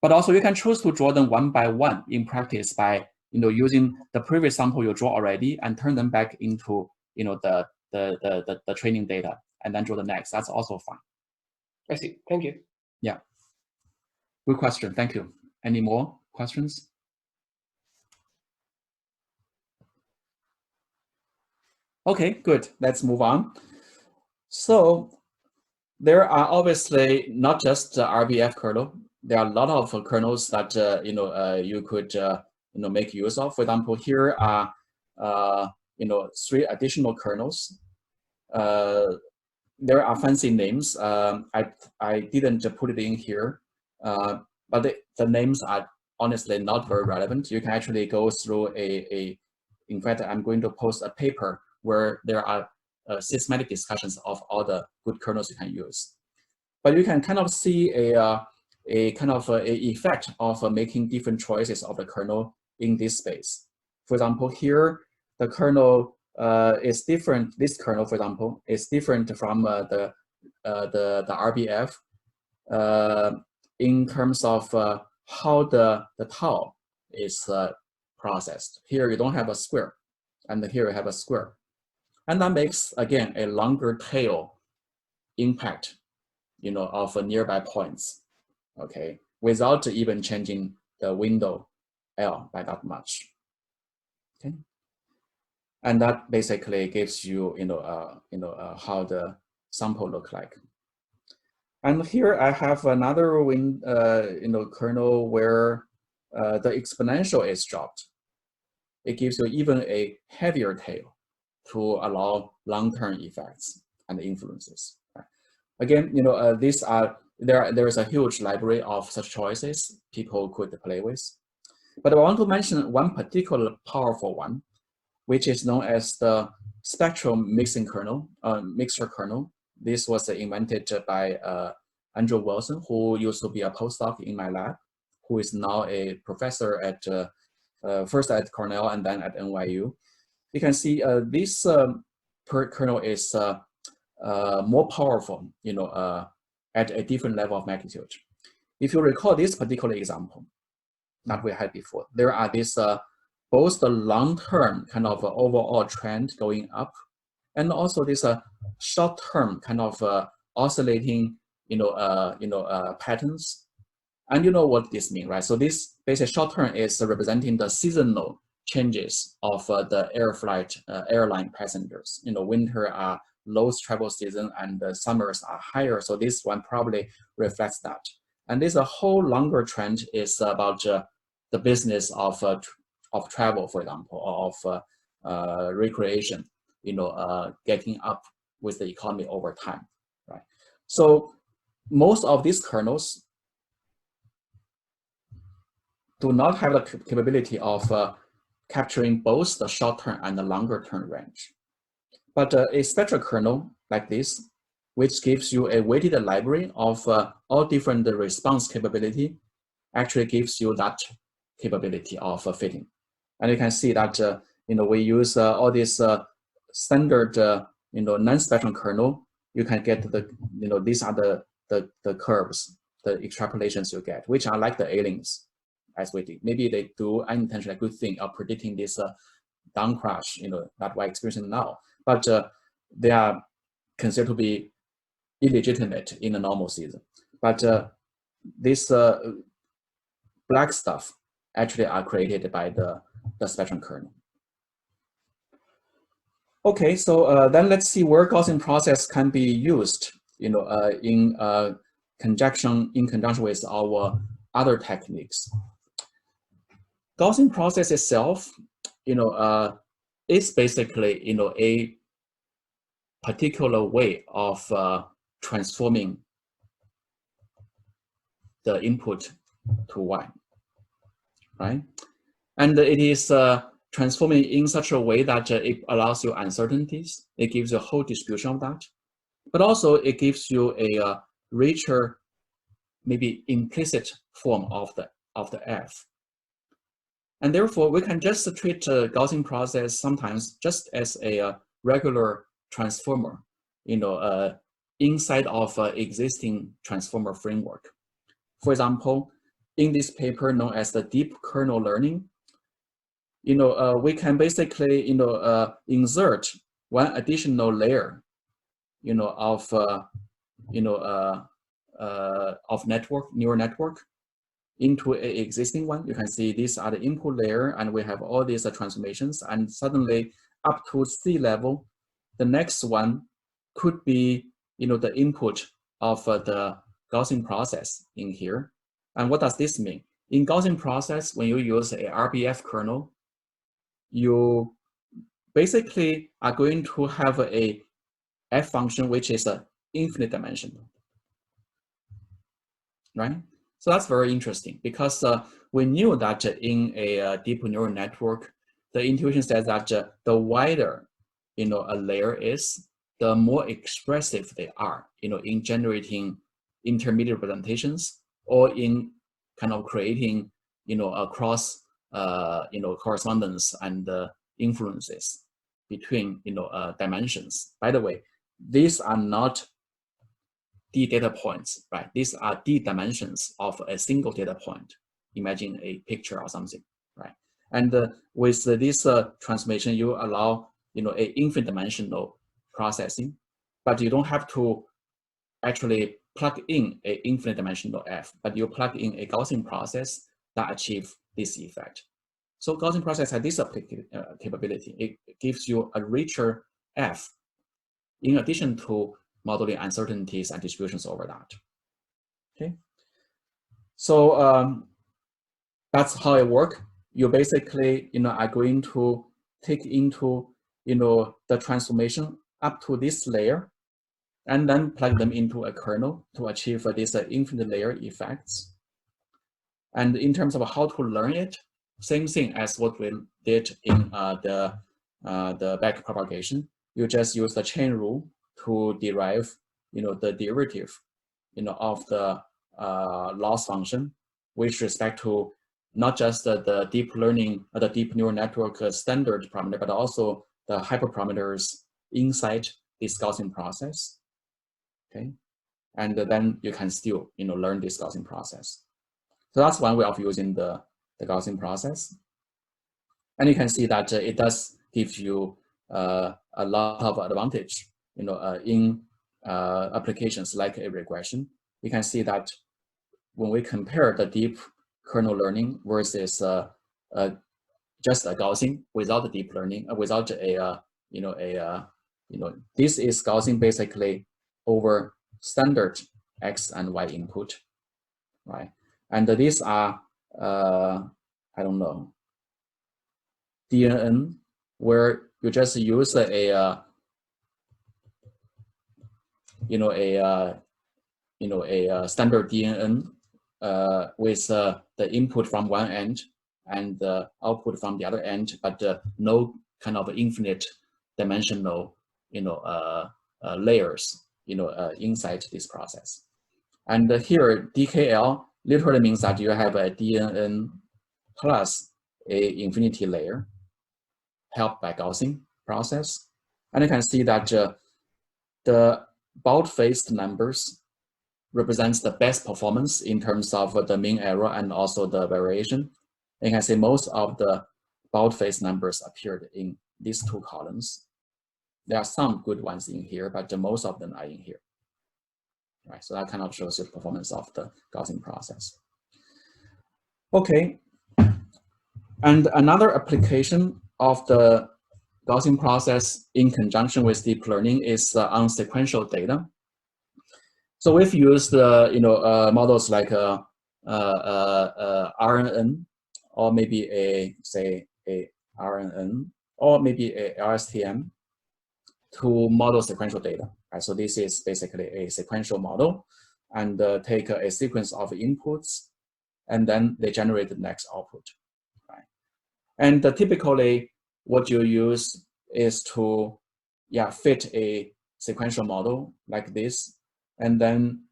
But also you can choose to draw them one by one in practice by using the previous sample you draw already and turn them back into the training data and then draw the next. That's also fine.
I see. Thank you.
Yeah. Good question. Thank you. Any more questions? Okay, good. Let's move on. So there are obviously not just RBF kernel. There are a lot of kernels that you could make use of. For example, here are 3 additional kernels. There are fancy names. I didn't put it in here, but the names are honestly not very relevant. You can actually go through in fact, I'm going to post a paper where there are systematic discussions of all the good kernels you can use. But you can kind of see a kind of a effect of making different choices of the kernel in this space. For example, here the kernel is different. This kernel, for example, is different from the RBF in terms of how the tau is processed. Here you don't have a square, and here you have a square. And that makes, again, a longer tail impact, of nearby points, okay, without even changing the window L by that much, okay. And that basically gives you, how the sample look like. And here I have another kernel where the exponential is dropped. It gives you even a heavier tail to allow long-term effects and influences. Right? Again, these are there is a huge library of such choices people could play with. But I want to mention one particular powerful one, which is known as the spectrum mixing kernel, mixture kernel. This was invented by Andrew Wilson, who used to be a postdoc in my lab, who is now a professor at first at Cornell and then at NYU. You can see this kernel is more powerful, at a different level of magnitude. If you recall this particular example that we had before, there are these both the long-term kind of overall trend going up, and also this short-term kind of oscillating, patterns. And you know what this means, right? So this basic short-term is representing the seasonal changes of the airline passengers. Winter are lowest travel season and the summers are higher. So this one probably reflects that. And this whole longer trend is about the business of travel, for example, or of recreation, getting up with the economy over time, right? So most of these kernels do not have the capability of capturing both the short-term and the longer-term range. But a spectral kernel like this, which gives you a weighted library of all different response capability, actually gives you that capability of fitting. And you can see that we use all these standard non-spectral kernel. You can get the these are the curves, the extrapolations you get, which are like the aliens, as we did. Maybe they do unintentionally good thing of predicting this down crash, that we're experiencing now. But they are considered to be illegitimate in a normal season. But this black stuff actually are created by the spectrum kernel. Okay, so then let's see where Gaussian process can be used, in conjunction with our other techniques. Gaussian process itself, is basically, a particular way of transforming the input to y, right? And it is transforming in such a way that it allows you uncertainties. It gives you a whole distribution of that, but also it gives you a richer, maybe implicit form of the f. And therefore, we can just treat Gaussian process sometimes just as a regular transformer, inside of existing transformer framework. For example, in this paper known as the deep kernel learning, we can basically, insert one additional layer, of neural network into an existing one. You can see these are the input layer, and we have all these transformations, and suddenly up to C level, the next one could be, the input of the Gaussian process in here. And what does this mean? In Gaussian process, when you use a RBF kernel, you basically are going to have a f function which is infinite dimensional, right? So that's very interesting because we knew that in a deep neural network, the intuition says that the wider, a layer is, the more expressive they are, in generating intermediate representations or in kind of creating, across, correspondence and influences between, dimensions. By the way, these are not d data points, right? These are d dimensions of a single data point. Imagine a picture or something, right? And with this transformation, you allow, a infinite dimensional processing, but you don't have to actually plug in a infinite dimensional f, but you plug in a Gaussian process that achieve this effect. So Gaussian process has this capability. It gives you a richer f in addition to modeling uncertainties and distributions over that. Okay. So that's how it works. You basically, are going to take into, the transformation up to this layer, and then plug them into a kernel to achieve this infinite layer effects. And in terms of how to learn it, same thing as what we did in the backpropagation. You just use the chain rule to derive, the derivative, of the loss function with respect to not just the deep learning, the deep neural network standard parameter, but also the hyperparameters inside this Gaussian process. Okay, and then you can still, learn this Gaussian process. So that's one way of using the Gaussian process. And you can see that it does give you a lot of advantage, in applications like a regression. You can see that when we compare the deep kernel learning versus just a Gaussian without the deep learning, without a this is Gaussian basically over standard X and Y input, right? And these are I don't know, DNN, where you just use a standard DNN with the input from one end and the output from the other end, but no kind of infinite dimensional, layers, inside this process. And here, DKL literally means that you have a DNN plus a infinity layer helped by Gaussian process. And you can see that the bold-faced numbers represents the best performance in terms of the mean error and also the variation. You can see most of the bold-faced numbers appeared in these two columns. There are some good ones in here, but most of them are in here. Right, so that kind of shows you the performance of the Gaussian process. Okay, and another application of the Gaussian process in conjunction with deep learning is on sequential data. So we've used models like RNN, or maybe say a RNN, or maybe a LSTM to model sequential data. Right? So this is basically a sequential model, and take a sequence of inputs, and then they generate the next output. Right? And typically, what you use is to fit a sequential model like this, and then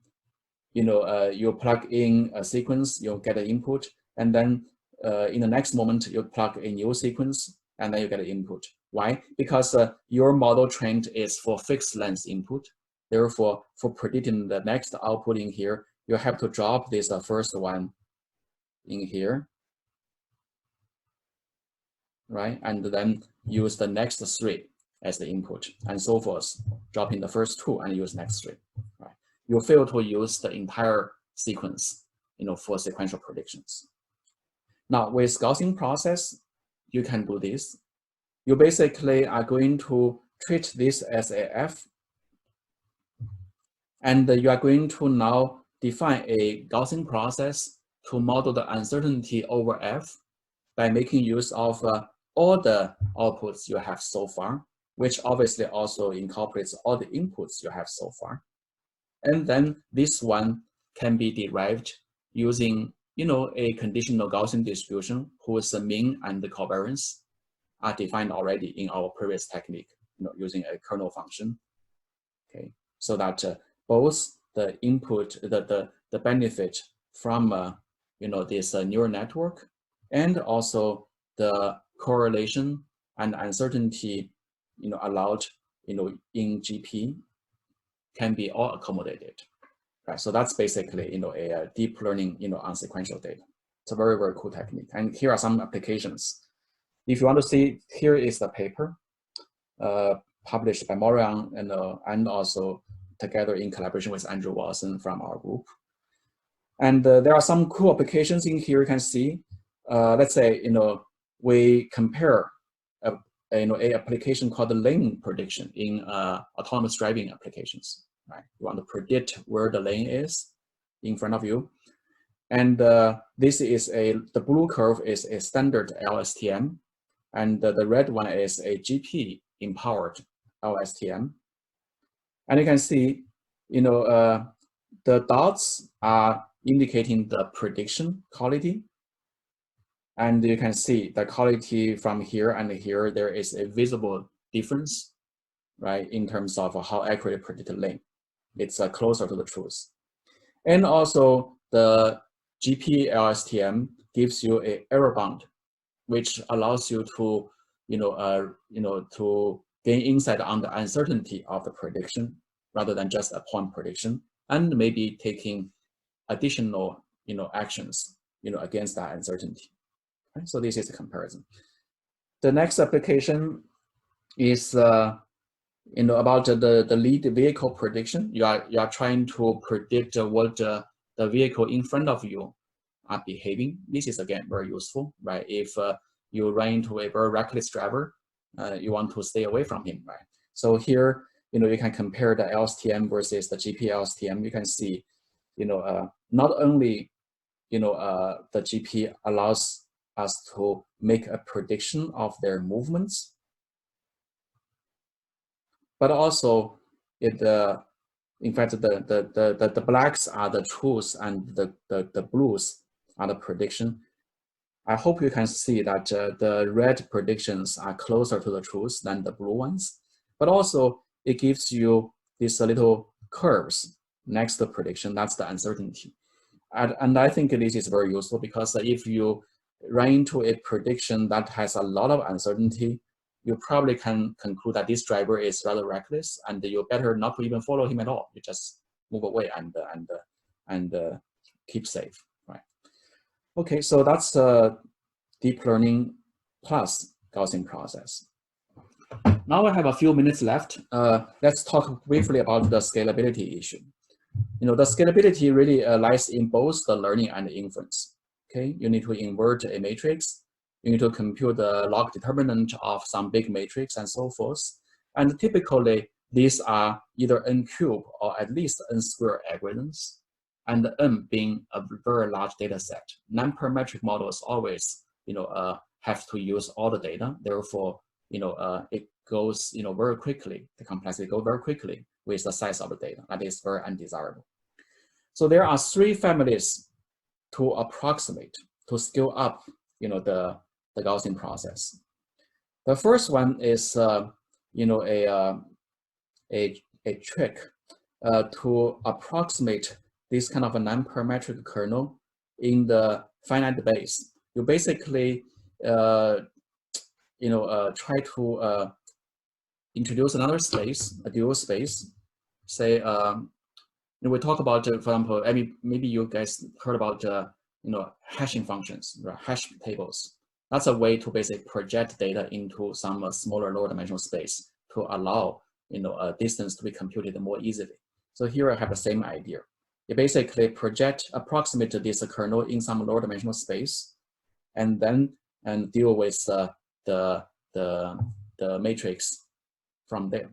you plug in a sequence, you'll get an input, and then in the next moment you plug a new sequence, and then you get an input. Why? Because your model trained is for fixed length input. Therefore, for predicting the next output in here, you have to drop this first one in here, right? And then use the next three as the input, and so forth, dropping the first two and use next three. Right? You fail to use the entire sequence, for sequential predictions. Now, with Gaussian process, you can do this. You basically are going to treat this as a f, And you are going to now define a Gaussian process to model the uncertainty over F by making use of all the outputs you have so far, which obviously also incorporates all the inputs you have so far. And then this one can be derived using, a conditional Gaussian distribution whose mean and the covariance are defined already in our previous technique, using a kernel function. Okay, so that both the input, the benefit from this neural network, and also the correlation and uncertainty, allowed, in GP can be all accommodated, right? So that's basically, a deep learning, on sequential data. It's a very, very cool technique. And here are some applications. If you want to see, here is the paper published by Morian and also together in collaboration with Andrew Watson from our group. And there are some cool applications in here you can see. Let's say, we compare a application called the lane prediction in autonomous driving applications, right? You want to predict where the lane is in front of you. And this is the blue curve is a standard LSTM, and the red one is a GP empowered LSTM. And you can see, the dots are indicating the prediction quality. And you can see the quality from here and here, there is a visible difference, right, in terms of how accurately predicted lane. It's closer to the truth. And also the GP LSTM gives you a error bound, which allows you to, to gain insight on the uncertainty of the prediction rather than just a point prediction, and maybe taking additional, actions, against that uncertainty. Right? So this is a comparison. The next application is, about the lead vehicle prediction. You are trying to predict what the vehicle in front of you are behaving. This is again very useful, right? If you run into a very reckless driver, you want to stay away from him, right? So here, you can compare the LSTM versus the GP LSTM. You can see, not only, the GP allows us to make a prediction of their movements, but also in fact, the blacks are the truths and the blues are the prediction. I hope you can see that the red predictions are closer to the truth than the blue ones, but also it gives you these little curves next to prediction. That's the uncertainty. And I think this is very useful because if you run into a prediction that has a lot of uncertainty, you probably can conclude that this driver is rather reckless, and you better not to even follow him at all. You just move away and keep safe, right? Okay, so that's deep learning plus Gaussian process. Now I have a few minutes left. Let's talk briefly about the scalability issue. The scalability really lies in both the learning and the inference. Okay, you need to invert a matrix. You need to compute the log determinant of some big matrix and so forth. And typically, these are either n cube or at least n square algorithms, and n being a very large data set. Nonparametric models always, have to use all the data. Therefore, it goes, very quickly. The complexity goes very quickly with the size of the data. That is very undesirable. So there are three families to approximate, to scale up, the Gaussian process. The first one is, a trick to approximate this kind of a nonparametric kernel in the finite base. You basically, try to introduce another space, a dual space. Say, we talk about, for example, maybe you guys heard about, hashing functions, right? Hash tables. That's a way to basically project data into some smaller lower dimensional space to allow, a distance to be computed more easily. So here I have the same idea. You basically approximate this kernel in some lower dimensional space, and then deal with the matrix from there.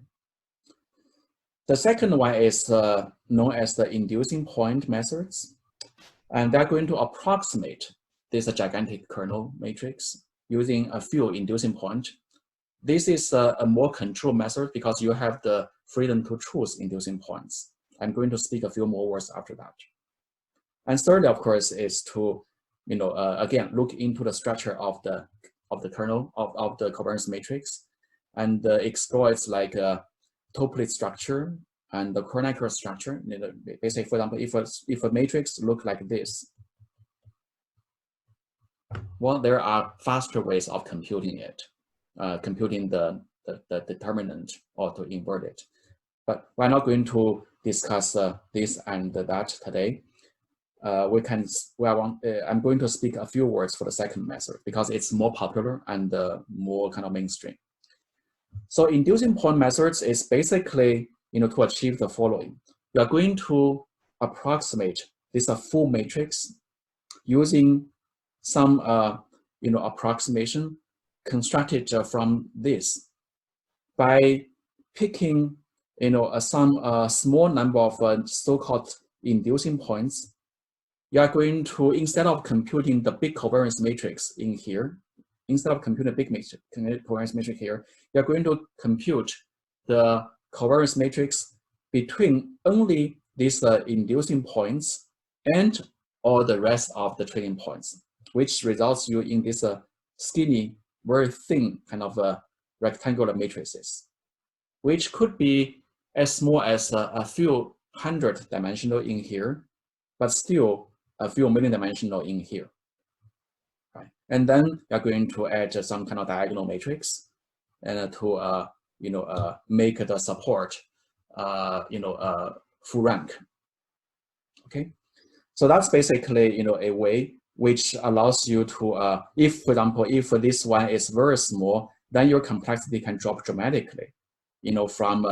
The second one is known as the inducing point methods. And they're going to approximate this gigantic kernel matrix using a few inducing points. This is a more controlled method because you have the freedom to choose inducing points. I'm going to speak a few more words after that. And third, of course, is to, again, look into the structure of the kernel of the covariance matrix and explore its like toplet structure and the Kronecker structure. Basically, for example, if a matrix look like this, well, there are faster ways of computing it, computing the determinant or to invert it. But we're not going to discuss this and that today. I'm going to speak a few words for the second method because it's more popular and more kind of mainstream. So inducing point methods is basically, to achieve the following. You are going to approximate this full matrix using some, approximation constructed from this by picking, some small number of so-called inducing points. You are going to, instead of computing the big covariance matrix in here, instead of computing a big covariance matrix here, you're going to compute the covariance matrix between only these inducing points and all the rest of the trading points, which results you in this skinny, very thin kind of rectangular matrices, which could be as small as a few hundred dimensional in here, but still a few million dimensional in here. Right. And then you're going to add some kind of diagonal matrix and to make the support full rank. Okay, so that's basically a way which allows you to if, for example, if this one is very small, then your complexity can drop dramatically, from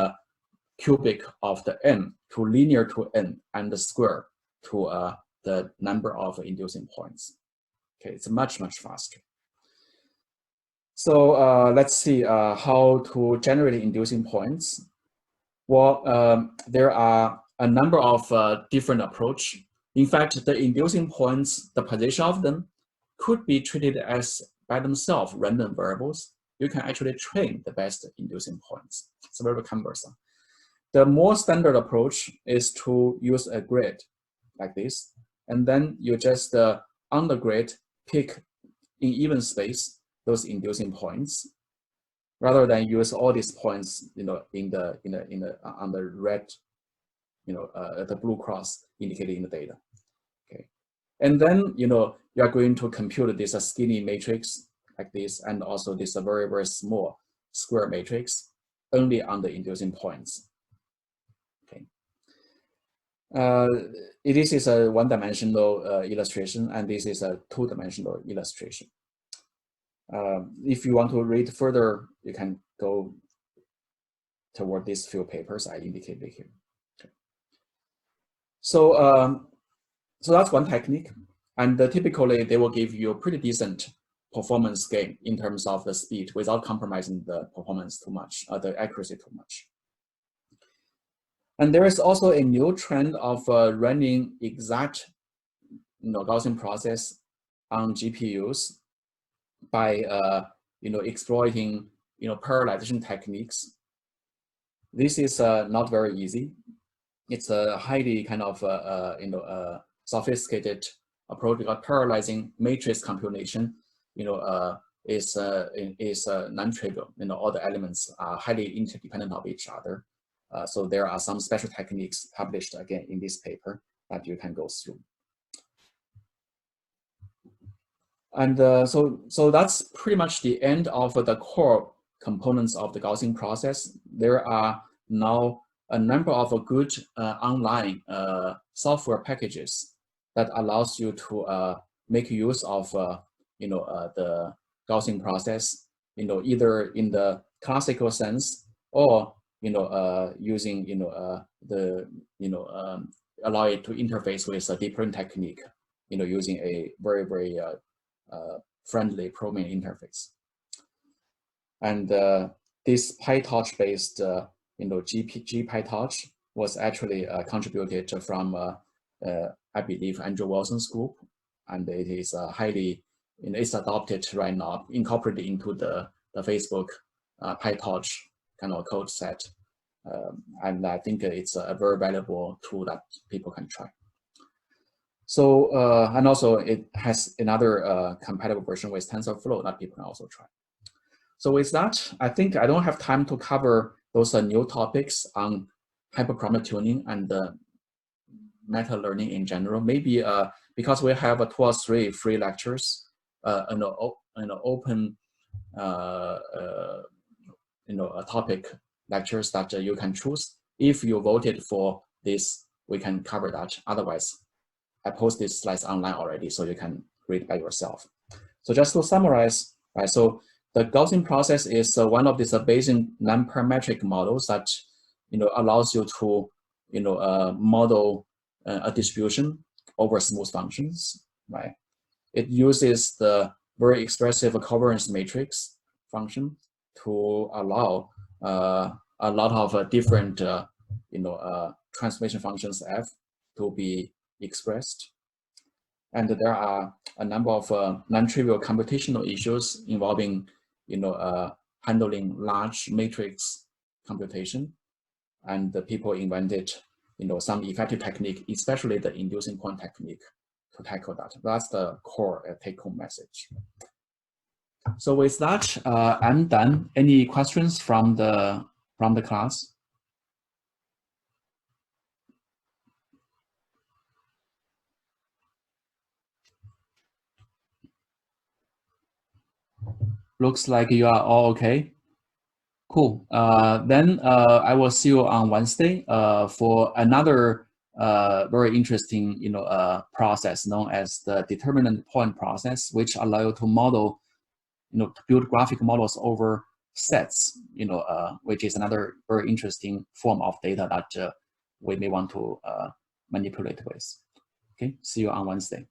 cubic of the n to linear to n and the square to the number of inducing points. Okay, it's much faster. So let's see how to generate inducing points. Well, there are a number of different approach. In fact, the inducing points, the position of them could be treated as by themselves random variables. You can actually train the best inducing points. It's very cumbersome. The more standard approach is to use a grid like this, and then you just on the grid pick in even space those inducing points, rather than use all these points, on the red, the blue cross indicated in the data. Okay, and then you are going to compute this skinny matrix like this, and also this very small square matrix only on the inducing points. Okay. This is a one-dimensional illustration, and this is a two-dimensional illustration. If you want to read further, you can go toward these few papers I indicated here. Okay. So, so that's one technique, and typically they will give you a pretty decent performance gain in terms of the speed without compromising the performance too much, the accuracy too much. And there is also a new trend of running exact Gaussian process on GPUs by exploiting parallelization techniques. This is not very easy. It's a highly kind of sophisticated approach because parallelizing matrix computation is non-trivial. All the elements are highly interdependent of each other. So there are some special techniques published again in this paper that you can go through. And so that's pretty much the end of the core components of the Gaussian process. There are now a number of good online software packages that allows you to make use of the Gaussian process, either in the classical sense or using allow it to interface with a deep learning technique, using a very friendly programming interface. And this PyTorch based GPyTorch was actually contributed from, I believe, Andrew Wilson's group, and it is highly, it's adopted right now, incorporated into the Facebook PyTorch kind of code set. And I think it's a very valuable tool that people can try. So, and also it has another compatible version with TensorFlow that people can also try. So with that, I think I don't have time to cover those new topics on hyperparameter tuning and meta learning in general. Maybe because we have 2 or 3 free lectures, open, topic lectures that you can choose. If you voted for this, we can cover that. Otherwise, I post these slides online already, so you can read by yourself. So just to summarize, right? So the Gaussian process is one of these Bayesian nonparametric models that allows you to model a distribution over smooth functions, right? It uses the very expressive covariance matrix function to allow a lot of different transformation functions f to be expressed. And there are a number of non-trivial computational issues involving handling large matrix computation. And the people invented some effective technique, especially the inducing point technique, to tackle that. That's the core take-home message. So with that, I'm done. Any questions from the class? Looks like you are all okay. Cool. Then I will see you on Wednesday for another very interesting process known as the determinant point process, which allow you to model, to build graphic models over sets, which is another very interesting form of data that we may want to manipulate with. Okay, see you on Wednesday.